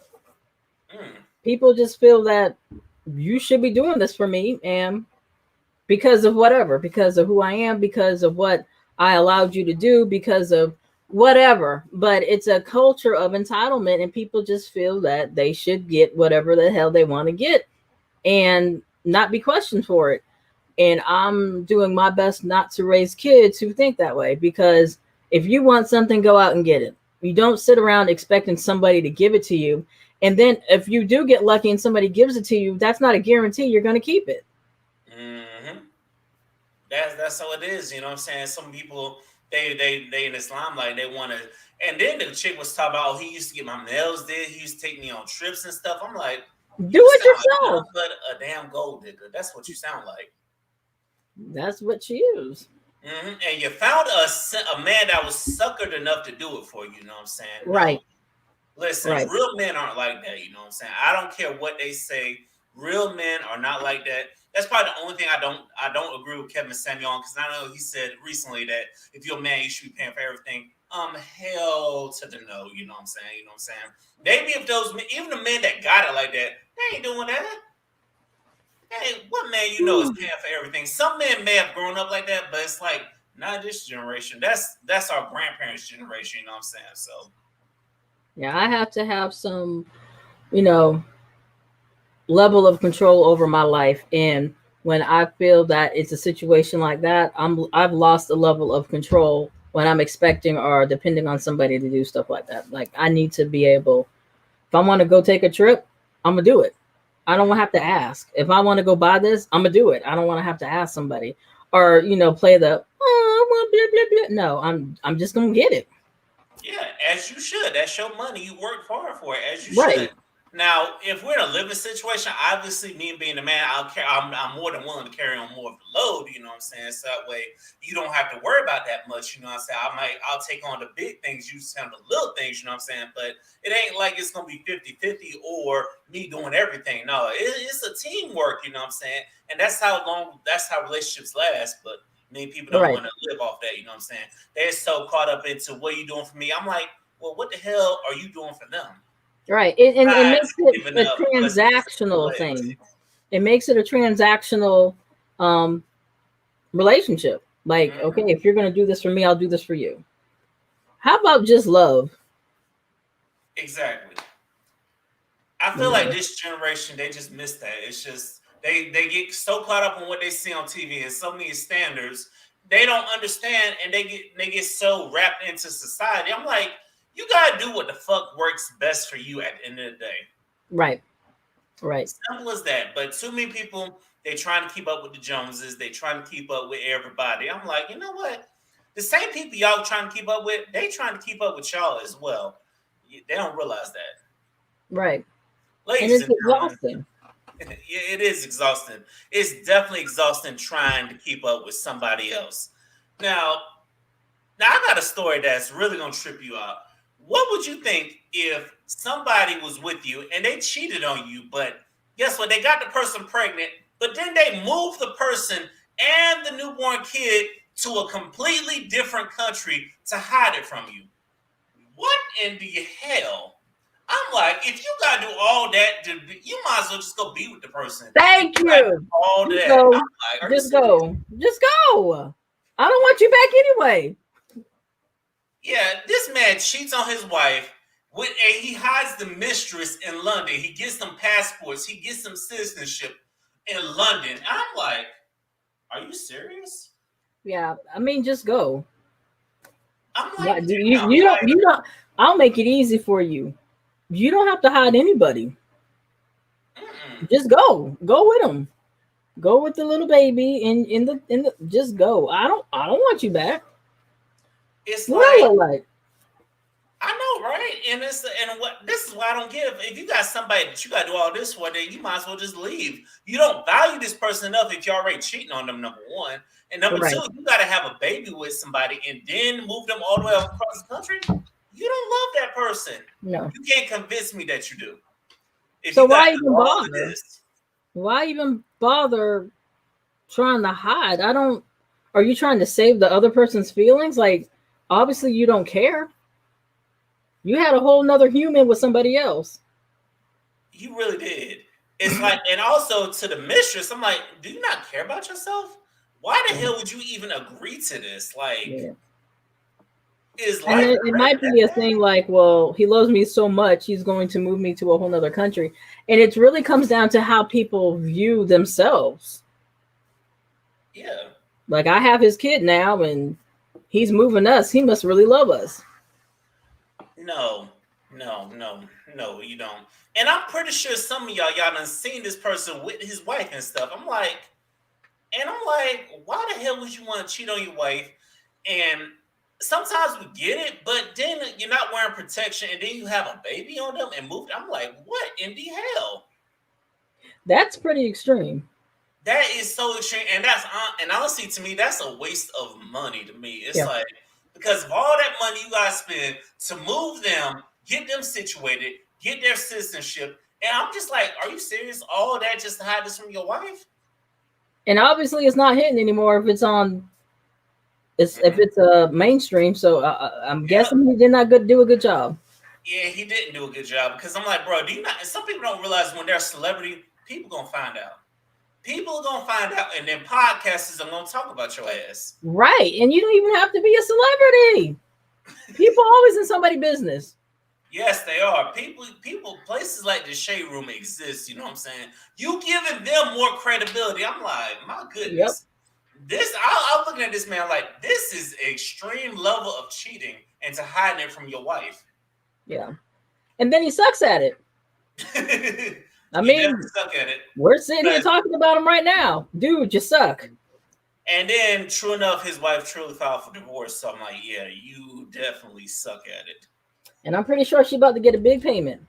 People just feel that you should be doing this for me, and because of whatever, because of who I am, because of what I allowed you to do, because of whatever. But it's a culture of entitlement, and people just feel that they should get whatever the hell they want to get and not be questioned for it. And I'm doing my best not to raise kids who think that way, because if you want something, go out and get it. You don't sit around expecting somebody to give it to you. And then if you do get lucky and somebody gives it to you, that's not a guarantee you're going to keep it. Mm-hmm. That's how it is. You know what I'm saying? Some people they in Islam like they want to. And then the chick was talking about, oh, he used to get my nails did. He used to take me on trips and stuff. I'm like, Do you it sound like yourself. nothing but a damn gold digger. That's what you sound like. That's what you use. And you found a man that was suckered enough to do it for you. You know what I'm saying? Right. No. Listen, Right. real men aren't like that. You know what I'm saying? I don't care what they say. Real men are not like that. That's probably the only thing I don't agree with Kevin Samuel on, because I know he said recently that if you're a man, you should be paying for everything. Hell to the no. You know what I'm saying? You know what I'm saying? Maybe if those men, even the men that got it like that, they ain't doing that. Hey, what man you know is paying for everything? Some men may have grown up like that, but it's like not this generation. That's our grandparents' generation. You know what I'm saying? So Yeah, I have to have some, level of control over my life. And when I feel that it's a situation like that, I've lost a level of control when I'm expecting or depending on somebody to do stuff like that. Like I need to be able, if I want to go take a trip, I'm gonna do it. I don't want to have to ask. If I want to go buy this, I'm gonna do it. I don't want to have to ask somebody or play the blah, blah, blah. No, I'm just gonna get it. yeah, as you should. That's your money. You worked hard for it, as you Right. should. Now, if we're in a living situation, obviously, me being a man, I'm more than willing to carry on more of the load. You know what I'm saying? So that way, you don't have to worry about that much. You know what I'm saying? I'll take on the big things. You handle the little things. You know what I'm saying? But it ain't like it's gonna be 50-50 or me doing everything. No, it's a teamwork. You know what I'm saying? And that's how relationships last. But many people don't Right. want to live off that. You know what I'm saying? They're so caught up into what are you doing for me. I'm like, well, what the hell are you doing for them? Right. It Besides makes it giving a up pussies and transactional legs. thing. It makes it a transactional relationship. Like, Mhm. okay, if you're gonna do this for me, I'll do this for you. How about just love? Exactly. I You feel like know? this generation, they just miss that. It's just they get so caught up on what they see on TV and so many standards, they don't understand, and they get so wrapped into society. I'm like, you gotta do what the fuck works best for you at the end of the day. Right. Right. Simple as that. But too many people, they trying to keep up with the Joneses. They trying to keep up with everybody. I'm like, you know what? The same people y'all trying to keep up with, they trying to keep up with y'all as well. They don't realize that. Right. And Ladies it's and gentlemen, exhausting. it is exhausting. It's definitely exhausting trying to keep up with somebody else. Now, I got a story that's really gonna trip you out. What would you think if somebody was with you and they cheated on you, but guess what? They got the person pregnant, but then they moved the person and the newborn kid to a completely different country to hide it from you. What in the hell? I'm like, if you gotta do all that, you might as well just go be with the person. Thank You gotta do you. all Just that. I'm go. like, are you Just serious? go. Just go. I don't want you back anyway. Yeah, this man cheats on his wife with he hides the mistress in London. He gets them passports. He gets some citizenship in London. I'm like, are you serious? Yeah. I mean, just go. I'm Why- like, do damn. You don't. You don't. I'll make it easy for you. You don't have to hide anybody. Mm-mm. Just go. Go with them. Go with the little baby in the. Just go. I don't want you back. It's What I like, look like? I know, right? And what this is why I don't get it. If you got somebody that you got to do all this for, then you might as well just leave. You don't value this person enough if you're already cheating on them. Number one, and number Right. two, you got to have a baby with somebody and then move them all the way across the country. You don't love that person. No. You can't convince me that you do. If So you got why to do even all of bother? this, Why even bother trying to hide? I don't. Are you trying to save the other person's feelings? Like, obviously you don't care. You had a whole nother human with somebody else. you really did. It's like, and also to the mistress, I'm like, do you not care about yourself? Why the hell would you even agree to this? Like, Yeah. is And life it might that be a bad? thing like, well, he loves me so much, he's going to move me to a whole nother country. And it really comes down to how people view themselves. Yeah. Like, I have his kid now and he's moving us. He must really love us. No, No, you don't. And I'm pretty sure some of y'all done seen this person with his wife and stuff. I'm like, why the hell would you want to cheat on your wife? And sometimes we get it, but then you're not wearing protection, and then you have a baby on them and move. I'm like, what in the hell? That's pretty extreme. That is so extreme, and honestly, to me, that's a waste of money. To me, it's Yeah. like because of all that money you guys spend to move them, get them situated, get their citizenship, and I'm just like, are you serious? All that just to hide this from your wife? And obviously, it's not hitting anymore if it's on. If it's a mainstream. So I'm Yeah, guessing he did not do a good job. yeah, he didn't do a good job because I'm like, bro, do you not? Some people don't realize when they're a celebrity, people gonna find out. People are gonna find out, and then podcasters are gonna talk about your ass. Right. And you don't even have to be a celebrity. People always in somebody's business. Yes, they are. Places like the Shade Room exist. You know what I'm saying? You giving them more credibility. I'm like, my Yep. goodness. I'm looking at this man like this is extreme level of cheating and to hiding it from your wife. Yeah. And then he sucks at it. I You mean, definitely suck at it. we're sitting here But- talking about him right now. Dude, you suck. And then, true enough, his wife truly filed for divorce. So I'm like, yeah, you definitely suck at it. And I'm pretty sure she's about to get a big payment.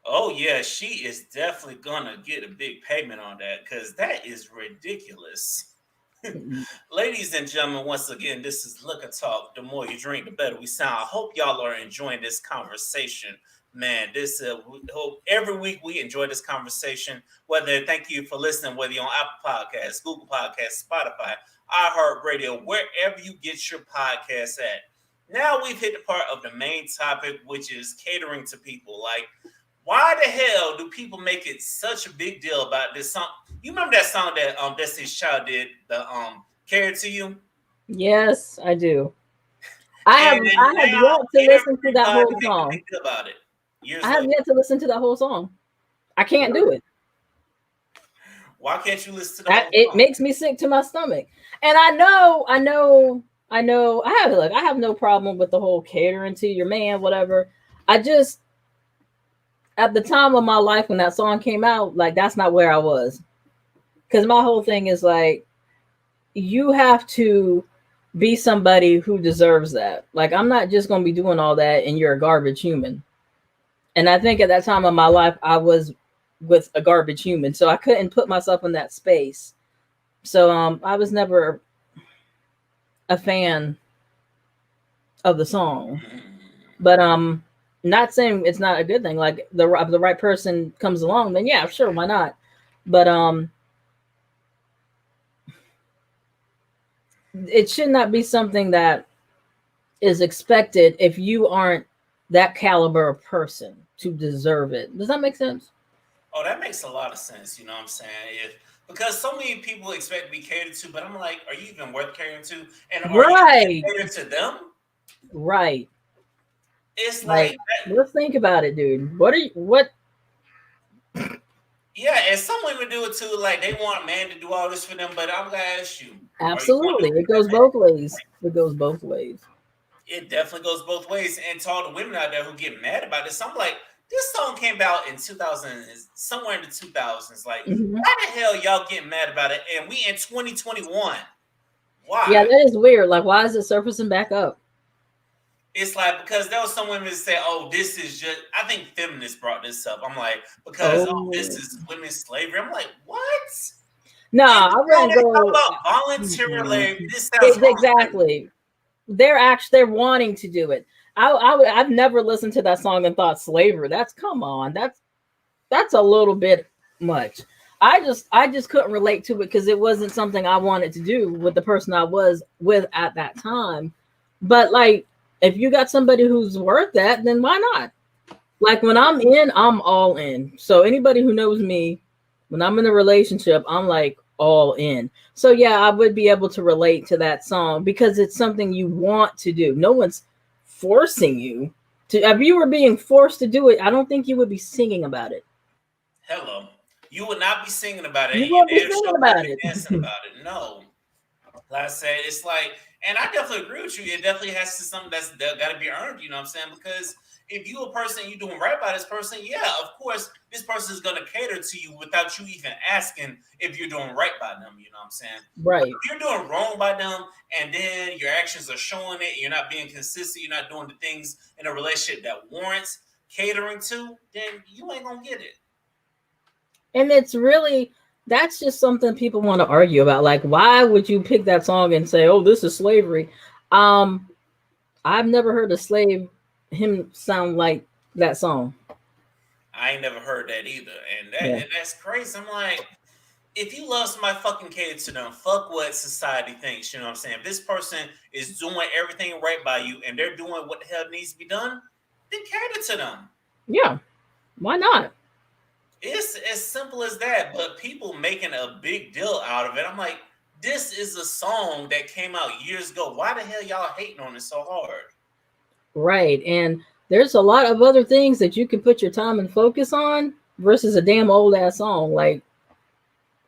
Oh yeah, she is definitely gonna get a big payment on that because that is ridiculous. Ladies and gentlemen, once again, this is Liquor Talk. The more you drink, the better we sound. I hope y'all are enjoying this conversation. Man, we hope every week we enjoy this conversation. Thank you for listening, whether you're on Apple Podcasts, Google Podcasts, Spotify, iHeartRadio, wherever you get your podcasts at. Now we've hit the part of the main topic, which is catering to people. Like, why the hell do people make it such a big deal about this song? You remember that song that Destiny's Child did, the "Cater to You"? Yes, I do. I have yet to listen to that whole song. About it. I have yet to listen to that whole song. I can't do it. Why can't you listen to that? It makes me sick to my stomach. And I know. I have no problem with the whole catering to your man, whatever. I just, at the time of my life when that song came out, like that's not where I was. Because my whole thing is like, you have to be somebody who deserves that. Like, I'm not just going to be doing all that and you're a garbage human. And I think at that time of my life, I was with a garbage human. So I couldn't put myself in that space. So I was never a fan of the song. But not saying it's not a good thing. Like, the right person comes along, then yeah, sure, why not? But it should not be something that is expected if you aren't that caliber of person to deserve it. Does that make sense? Oh, that makes a lot of sense. You know what I'm saying? Because so many people expect to be catered to, but I'm like, are you even worth catering to? And are you catered to them? Right. It's like let's think about it, dude. What? Yeah, and some women do it too. Like, they want a man to do all this for them, but I'm gonna ask you. Absolutely, it goes both ways. It goes both ways. It definitely goes both ways. And to all the women out there who get mad about this, I'm like, this song came out in 2000, somewhere in the 2000s. Like, why the hell y'all getting mad about it? And we in 2021. Why? Yeah, that is weird. Like, why is it surfacing back up? It's like, because there was some women that say, oh, this is just, I think feminists brought this up. I'm like, because this is women's slavery. I'm like, what? No, I wouldn't go about voluntary labor. This sounds exactly. They're wanting to do it. I've never listened to that song and thought slavery. That's a little bit much. I just couldn't relate to it because it wasn't something I wanted to do with the person I was with at that time. But like, if you got somebody who's worth that, then why not? Like, when I'm in, I'm all in. So anybody who knows me, when I'm in a relationship, I'm like all in. So yeah, I would be able to relate to that song because it's something you want to do. No one's forcing you to. If you were being forced to do it, I don't think you would be singing about it. Hello. You would not be singing about it. You won't be singing about it. Dancing about it. No. Like I said, it's like, And I definitely agree with you. It definitely has to something that's got to be earned. You know what I'm saying? Because if you a person, you doing right by this person, yeah, of course, this person is going to cater to you without you even asking if you're doing right by them. You know what I'm saying? But Right. if you're doing wrong by them, and then your actions are showing it, you're not being consistent, you're not doing the things in a relationship that warrants catering to, then you ain't gonna get it. And it's really, that's just something people want to argue about. Like, why would you pick that song and say, "Oh, this is slavery"? Um, I've never heard a slave him sound like that song. I ain't never heard that either, Yeah. and that's crazy. I'm like, if you love somebody, fucking cater to them. Fuck what society thinks. You know what I'm saying? If this person is doing everything right by you and they're doing what the hell needs to be done, then cater to them. Yeah. Why not? It's as simple as that. But people making a big deal out of it. I'm like, this is a song that came out years ago. Why the hell y'all hating on it so hard? Right. And there's a lot of other things that you can put your time and focus on versus a damn old ass song. Like,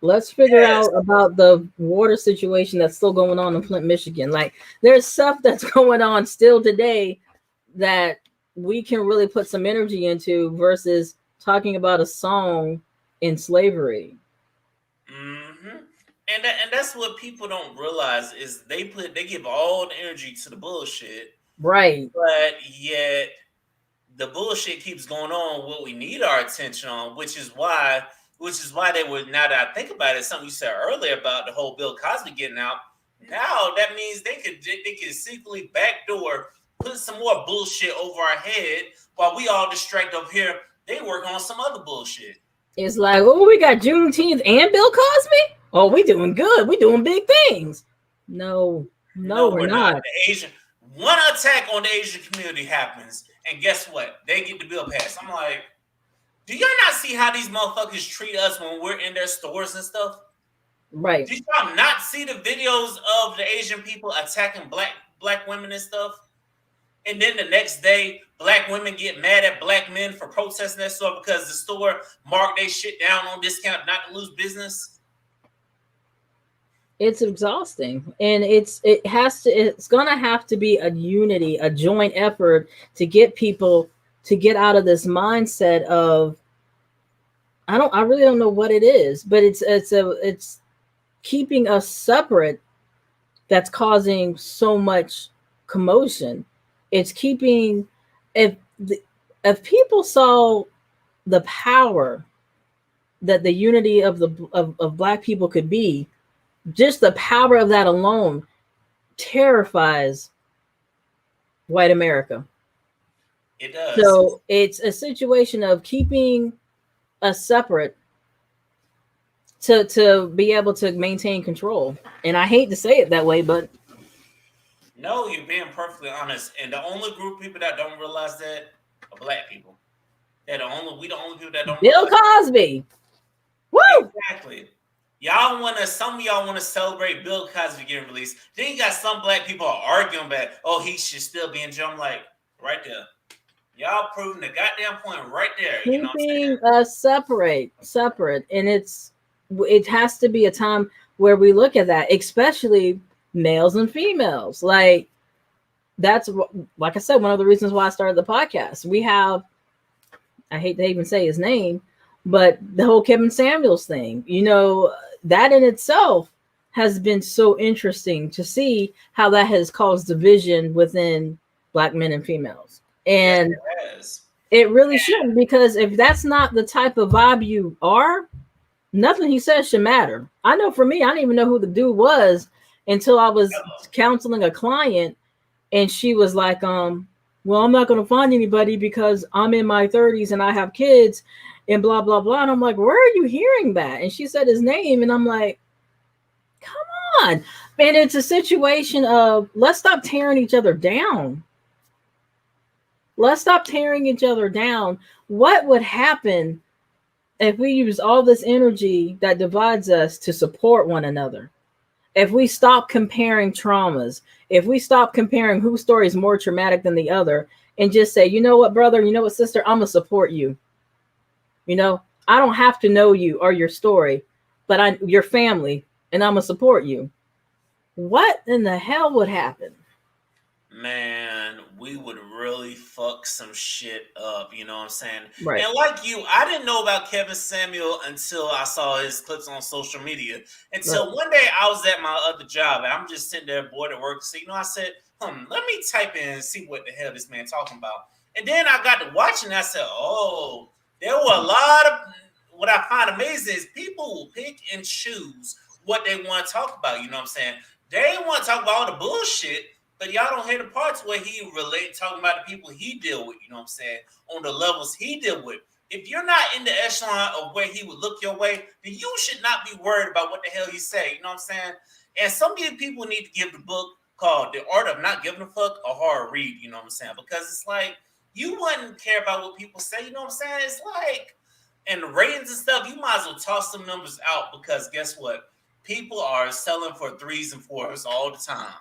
let's figure Yes. out about the water situation that's still going on in Flint, Michigan. Like, there's stuff that's going on still today that we can really put some energy into versus talking about a song in slavery. Mm-hmm. And that's what people don't realize is they give all the energy to the bullshit, Right. but yet the bullshit keeps going on what we need our attention on, which is why they would, now that I think about it, something you said earlier about the whole Bill Cosby getting out. Now that means they could secretly backdoor put some more bullshit over our head while we all distract up here. They work on some other bullshit. It's like, oh, we got Juneteenth and Bill Cosby. Oh, we doing good. We doing big things. No, no, No, we're we're not. not. The Asian one attack on the Asian community happens, and guess what? They get the bill passed. I'm like, do y'all not see how these motherfuckers treat us when we're in their stores and stuff? Right. Did y'all not see the videos of the Asian people attacking black women and stuff? And then the next day, black women get mad at black men for protesting that store because the store marked they shit down on discount not to lose business. It's exhausting, and it's gonna have to be a unity, a joint effort to get people to get out of this mindset of I really don't know what it is, but it's keeping us separate that's causing so much commotion. It's keeping, if if people saw the power that the unity of of black people could be, just the power of that alone terrifies white America. It does. So it's a situation of keeping us separate to be able to maintain control. And I hate to say it that way, but No, you're being perfectly honest. And the only group of people that don't realize that are black people. We the only people that don't Bill realize Cosby, woo! exactly. Some of y'all wanna celebrate Bill Cosby getting released. Then you got some black people arguing about, oh, he should still be in jail. I'm like, right there. Y'all proving the goddamn point right there. You know what I'm saying? Keeping us separate, and it has to be a time where we look at that, especially males and females. Like, that's, like I said, one of the reasons why I started the podcast. We have, I hate to even say his name, but the whole Kevin Samuels thing, that in itself has been so interesting to see how that has caused division within black men and females. And Yes. it really shouldn't, because if that's not the type of vibe you are, nothing he says should matter. I know for me, I didn't even know who the dude was until I was counseling a client, and she was like, well, I'm not going to find anybody because I'm in my 30s and I have kids and blah, blah, blah. And I'm like, where are you hearing that? And she said his name. And I'm like, come on. And it's a situation of, let's stop tearing each other down. Let's stop tearing each other down. What would happen if we use all this energy that divides us to support one another? If we stop comparing traumas, if we stop comparing whose story is more traumatic than the other, and just say, you know what, brother, you know what, sister, I'm going to support you. I don't have to know you or your story, but your family, and I'm going to support you. what in the hell would happen? Man, we would really fuck some shit up, you know what I'm saying? Right. And like you, I didn't know about Kevin Samuel until I saw his clips on social media. Right. Until one day I was at my other job and I'm just sitting there bored at work. So, I said, let me type in and see what the hell this man talking about. And then I got to watching and I said, oh, there were a lot of, what I find amazing is people will pick and choose what they want to talk about, you know what I'm saying? They want to talk about all the bullshit, but y'all don't hear the parts where he talking about the people he deal with, you know what I'm saying, on the levels he deal with. If you're not in the echelon of where he would look your way, then you should not be worried about what the hell he say, you know what I'm saying? And some of these people need to give the book called The Art of Not Giving a Fuck a hard read, you know what I'm saying? Because it's like, you wouldn't care about what people say, you know what I'm saying? It's like, and the ratings and stuff, you might as well toss some numbers out because guess what? People are selling for 3s and 4s all the time.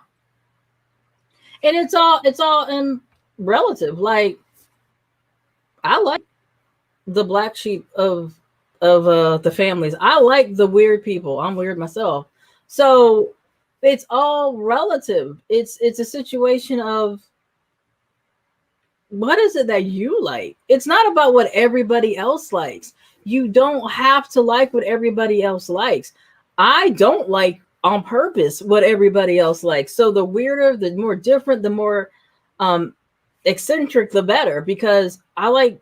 And it's all in relative. Like, I like the black sheep of the families. I like the weird people. I'm weird myself. So it's all relative. It's a situation of what is it that you like? It's not about what everybody else likes. You don't have to like what everybody else likes. I don't like on purpose what everybody else likes. So the weirder, the more different, the more eccentric, the better, because I like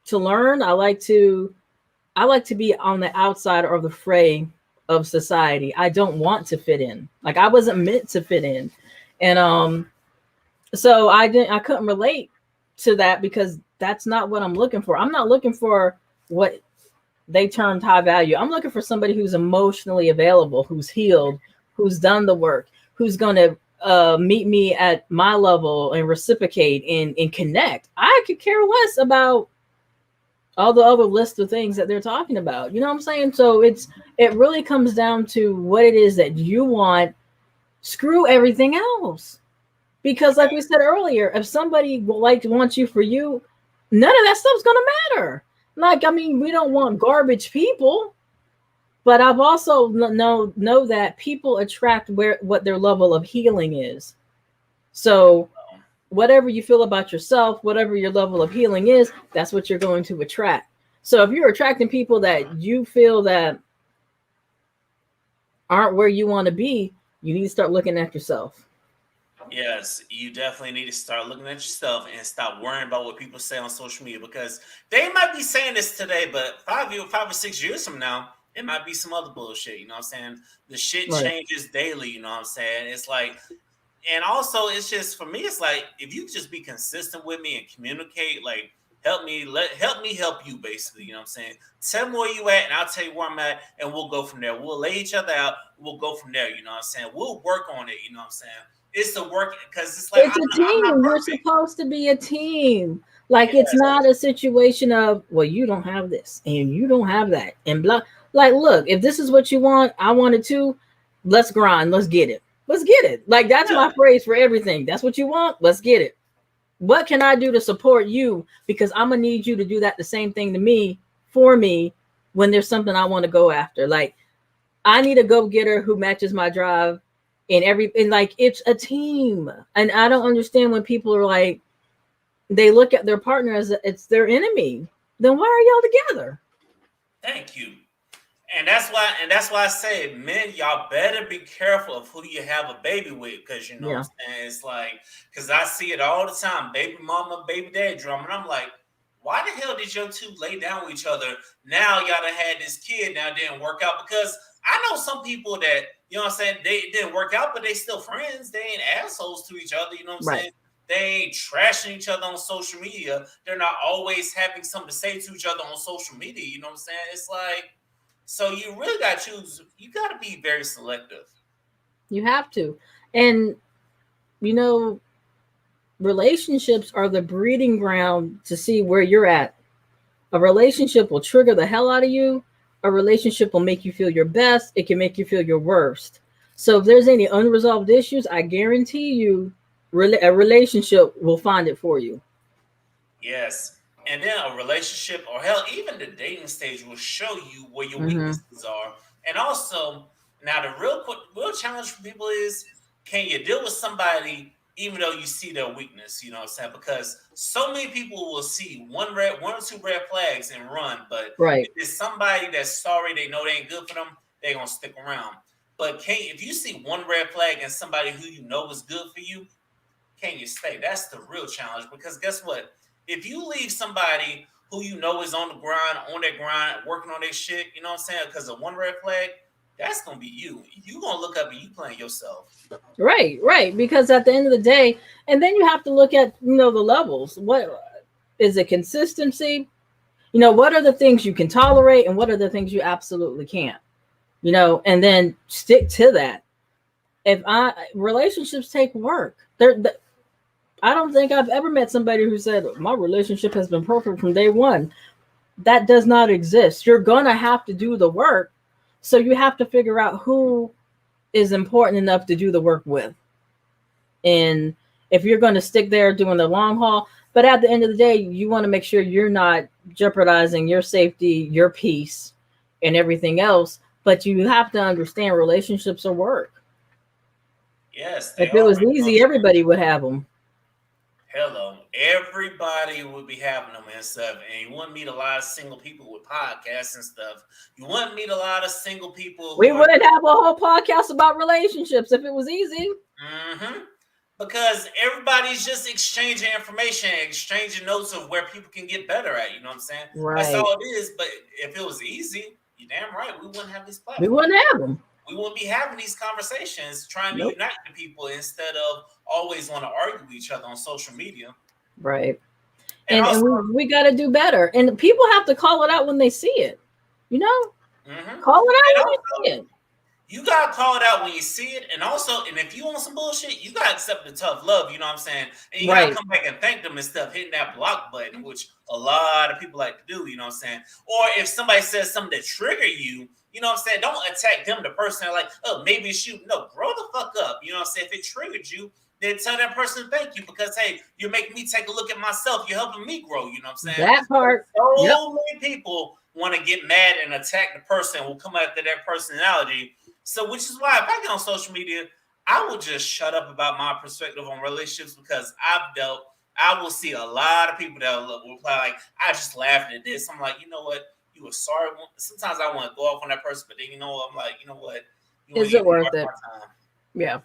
to learn. I like to be on the outside of the fray of society. I don't want to fit in. Like, I wasn't meant to fit in. And so I couldn't relate to that because that's not what I'm looking for. I'm not looking for what they termed high value. I'm looking for somebody who's emotionally available, who's healed, who's done the work, who's going to meet me at my level and reciprocate and connect. I could care less about all the other list of things that they're talking about. You know what I'm saying? So it really comes down to what it is that you want. Screw everything else. Because like we said earlier, if somebody wants you for you, none of that stuff's gonna matter. Like, I mean, we don't want garbage people, but I've also know that people attract what their level of healing is. So whatever you feel about yourself, whatever your level of healing is, that's what you're going to attract. So if you're attracting people that you feel that aren't where you want to be, you need to start looking at yourself. Yes, you definitely need to start looking at yourself and stop worrying about what people say on social media because they might be saying this today, but 5 or 6 years from now, it might be some other bullshit. You know what I'm saying? The shit Right. changes daily. You know what I'm saying? It's like, and also it's just for me, it's like if you just be consistent with me and communicate, like help me help you basically. You know what I'm saying? Tell me where you at, and I'll tell you where I'm at, and we'll go from there. We'll lay each other out. We'll go from there. You know what I'm saying? We'll work on it. You know what I'm saying? It's the work because it's like It's a I'm not team. We're perfect. supposed to be a team. Like, it's Yes, not a situation of, well, you don't have this and you don't have that and blah. Like, look, if this is what you want, I want it too. Let's grind. Let's get it. Let's get it. Like, that's yeah, my phrase for everything. That's what you want. Let's get it. What can I do to support you? Because I'm gonna need you to do that the same thing to me for me when there's something I want to go after. Like, I need a go-getter who matches my drive and like, it's a team. And I don't understand when people are like, they look at their partner as it's their enemy. Then why are y'all together? thank you. And that's why I say, men, y'all better be careful of who you have a baby with, because you know what I'm Yeah. saying. It's like, because I see it all the time, baby mama, baby dad drama, and I'm like, why the hell did your two lay down with each other? Now y'all done had this kid, now it didn't work out. Because I know some people that, you know what I'm saying, they it didn't work out, but they still friends. They ain't assholes to each other, you know what I'm Right. saying? They ain't trashing each other on social media. They're not always having something to say to each other on social media, you know what I'm saying? It's like, so you really got to choose. You got to be very selective. You have to. And you know, relationships are the breeding ground to see where you're at. A relationship will trigger the hell out of you. A relationship will make you feel your best. It can make you feel your worst. So if there's any unresolved issues, I guarantee you a relationship will find it for you. Yes. And then a relationship, or hell, even the dating stage will show you where your Mm-hmm. weaknesses are. And also, Now, the real challenge for people is, can you deal with somebody even though you see their weakness? You know what I'm saying? Because so many people will see one or two red flags and run, but Right. if it's somebody that's sorry, they know they ain't good for them, they're gonna stick around. But if you see one red flag and somebody who you know is good for you, can you stay? That's the real challenge. Because guess what? If you leave somebody who you know is on their grind, working on their shit, you know what I'm saying? Because of one red flag, that's gonna be you. You gonna look up and you playing yourself. Right. Because at the end of the day, and then you have to look at, the levels. What is it? Consistency? What are the things you can tolerate and what are the things you absolutely can't? And then stick to that. Relationships take work. I don't think I've ever met somebody who said my relationship has been perfect from day one. That does not exist. You're gonna have to do the work. So you have to figure out who is important enough to do the work with. And if you're going to stick there doing the long haul, but at the end of the day, you want to make sure you're not jeopardizing your safety, your peace, and everything else. But you have to understand relationships are work. Yes. If it was easy, everybody would have them. Hello. Everybody would be having them and stuff. And you wouldn't meet a lot of single people with podcasts and stuff. You wouldn't meet a lot of single people. We wouldn't have a whole podcast about relationships if it was easy. Mm-hmm. Because everybody's just exchanging information, exchanging notes of where people can get better at. You know what I'm saying? Right. That's all it is. But if it was easy, you're damn right, we wouldn't have these platforms. We wouldn't have them. We wouldn't be having these conversations trying to unite the people instead of always want to argue with each other on social media. Right. And we got to do better. And people have to call it out when they see it. Mm-hmm. Call it out when you see it. You got to call it out when you see it. And also, and if you want some bullshit, you got to accept the tough love. You know what I'm saying? And you got to come back and thank them and stuff, hitting that block button, which a lot of people like to do. You know what I'm saying? Or if somebody says something that trigger you, you know what I'm saying? Don't attack them, the person, like, oh, maybe it's you. No, grow the fuck up. You know what I'm saying? If it triggered you, then tell that person thank you because, hey, you're making me take a look at myself. You're helping me grow. You know what I'm saying? That part. So many people want to get mad and attack the person, will come after their personality. So, which is why if I get on social media, I will just shut up about my perspective on relationships because I will see a lot of people that will reply like, I just laughed at this. I'm like, you know what? You were sorry. Sometimes I want to go off on that person, but then I'm like, you know what? Is it worth it? Yeah.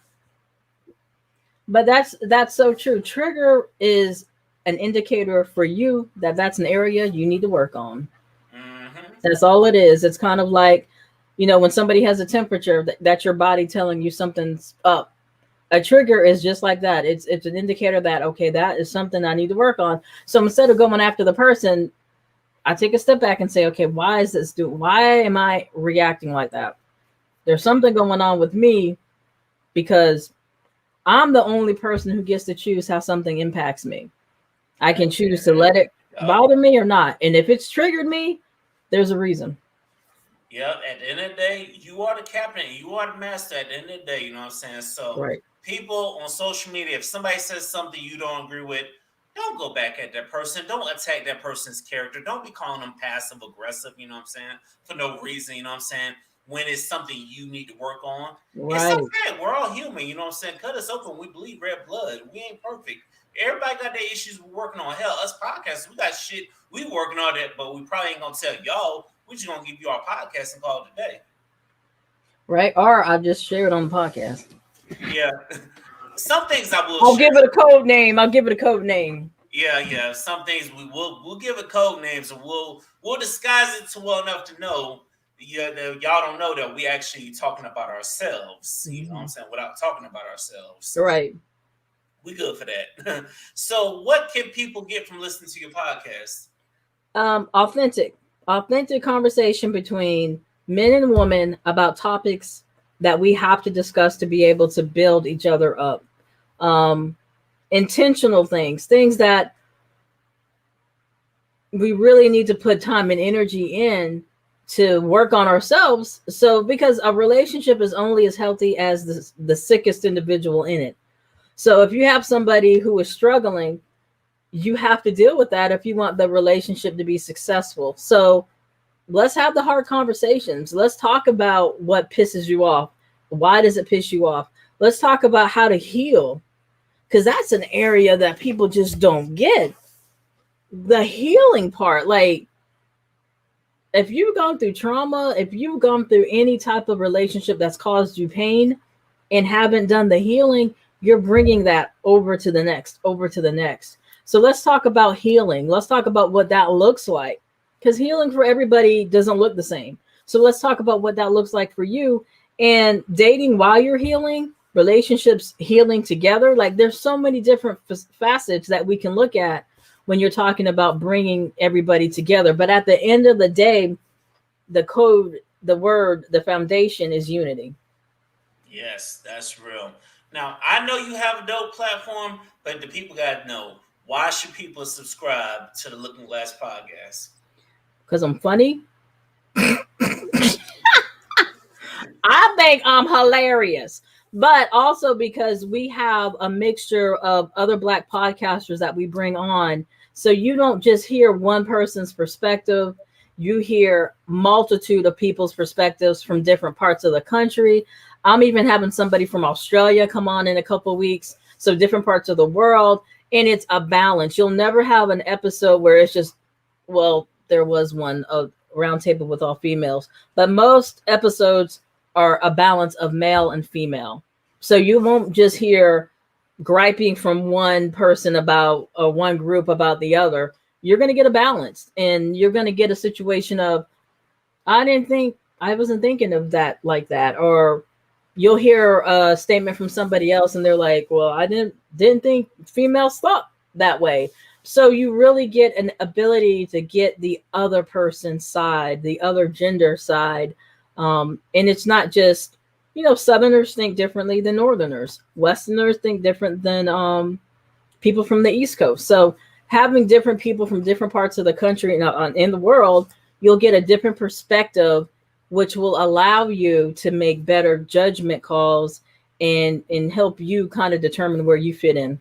But that's so true. Trigger is an indicator for you that's an area you need to work on. Mm-hmm. That's all it is. It's kind of like, when somebody has a temperature, that's your body telling you something's up. A trigger is just like that. It's an indicator that, okay, that is something I need to work on. So instead of going after the person, I take a step back and say, okay, why am I reacting like that? There's something going on with me because I'm the only person who gets to choose how something impacts me. I can choose to let it bother me or not. And if it's triggered me, there's a reason. Yep. At the end of the day, you are the captain. You are the master at the end of the day. You know what I'm saying? So people on social media, if somebody says something you don't agree with, don't go back at that person. Don't attack that person's character. Don't be calling them passive aggressive, you know what I'm saying? For no reason, you know what I'm saying? When it's something you need to work on. Right. It's okay. We're all human, you know what I'm saying? Cut us open. We bleed red blood. We ain't perfect. Everybody got their issues we're working on. Hell, us podcasts, we got shit we working on that, but we probably ain't gonna tell y'all. We're just gonna give you our podcast and call it a day. Right. Or I'll just share it on the podcast. Yeah. Some things I will. I'll give it a code name. Yeah. Some things we'll give it code names and we'll disguise it to well enough to know. Yeah, y'all don't know that we actually talking about ourselves. You know what I'm saying? Without talking about ourselves. Right. We good for that. So, what can people get from listening to your podcast? Authentic conversation between men and women about topics that we have to discuss to be able to build each other up. Intentional things that we really need to put time and energy in to work on ourselves. So, because a relationship is only as healthy as the sickest individual in it. So if you have somebody who is struggling, you have to deal with that if you want the relationship to be successful. So let's have the hard conversations. Let's talk about what pisses you off. Why does it piss you off? Let's talk about how to heal, because that's an area that people just don't get. The healing part, like, if you've gone through trauma, if you've gone through any type of relationship that's caused you pain and haven't done the healing, you're bringing that over to the next, over to the next. So let's talk about healing. Let's talk about what that looks like, because healing for everybody doesn't look the same. So let's talk about what that looks like for you. And dating while you're healing, relationships healing together. Like, there's so many different facets that we can look at when you're talking about bringing everybody together. But at the end of the day, the code, the word, the foundation is unity. Yes, that's real. Now, I know you have a dope platform, but the people got to know, why should people subscribe to the Looking Glass podcast? Because I'm funny. I think I'm hilarious, but also because we have a mixture of other Black podcasters that we bring on. So you don't just hear one person's perspective, you hear multitude of people's perspectives from different parts of the country. I'm even having somebody from Australia come on in a couple of weeks. So different parts of the world. And it's a balance. You'll never have an episode where it's just, well, there was one, a roundtable with all females, but most episodes are a balance of male and female. So you won't just hear griping from one person about one group about the other. You're going to get a balance, and you're going to get a situation of, I wasn't thinking of that like that. Or you'll hear a statement from somebody else and they're like, well, I didn't think females thought that way. So you really get an ability to get the other person's side, the other gender side. And it's not just, Southerners think differently than Northerners. Westerners think different than people from the East Coast. So having different people from different parts of the country and in the world, you'll get a different perspective, which will allow you to make better judgment calls and help you kind of determine where you fit in.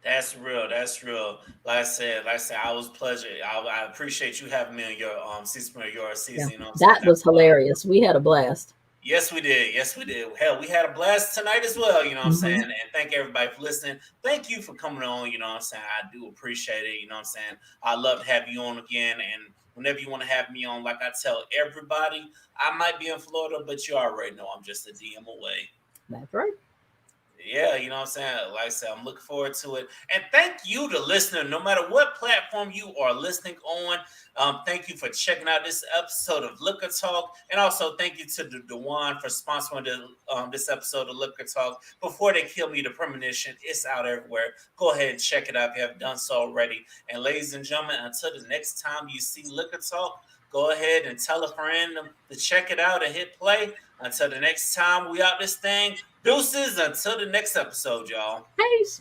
That's real. That's real. Like I said, I was pleasure. I appreciate you having me on your season, your season. Yeah, You know what I'm that saying? was hilarious. We had a blast. Yes, we did. Yes, we did. Hell, we had a blast tonight as well. You know what I'm saying? Mhm. And thank everybody for listening. Thank you for coming on. You know what I'm saying? I do appreciate it. You know what I'm saying? I love to have you on again. And whenever you want to have me on, like I tell everybody, I might be in Florida, but you already know I'm just a DM away. That's right. Yeah, you know what I'm saying? Like I said, I'm looking forward to it. And thank you to listener, no matter what platform you are listening on. Thank you for checking out this episode of Liquor Talk. And also thank you to Dewan for sponsoring this episode of Liquor Talk. Before They Kill Me, the premonition, it's out everywhere. Go ahead and check it out if you haven't done so already. And ladies and gentlemen, until the next time you see Liquor Talk, go ahead and tell a friend to check it out and hit play. Until the next time we out this thing, deuces until the next episode, y'all. Peace.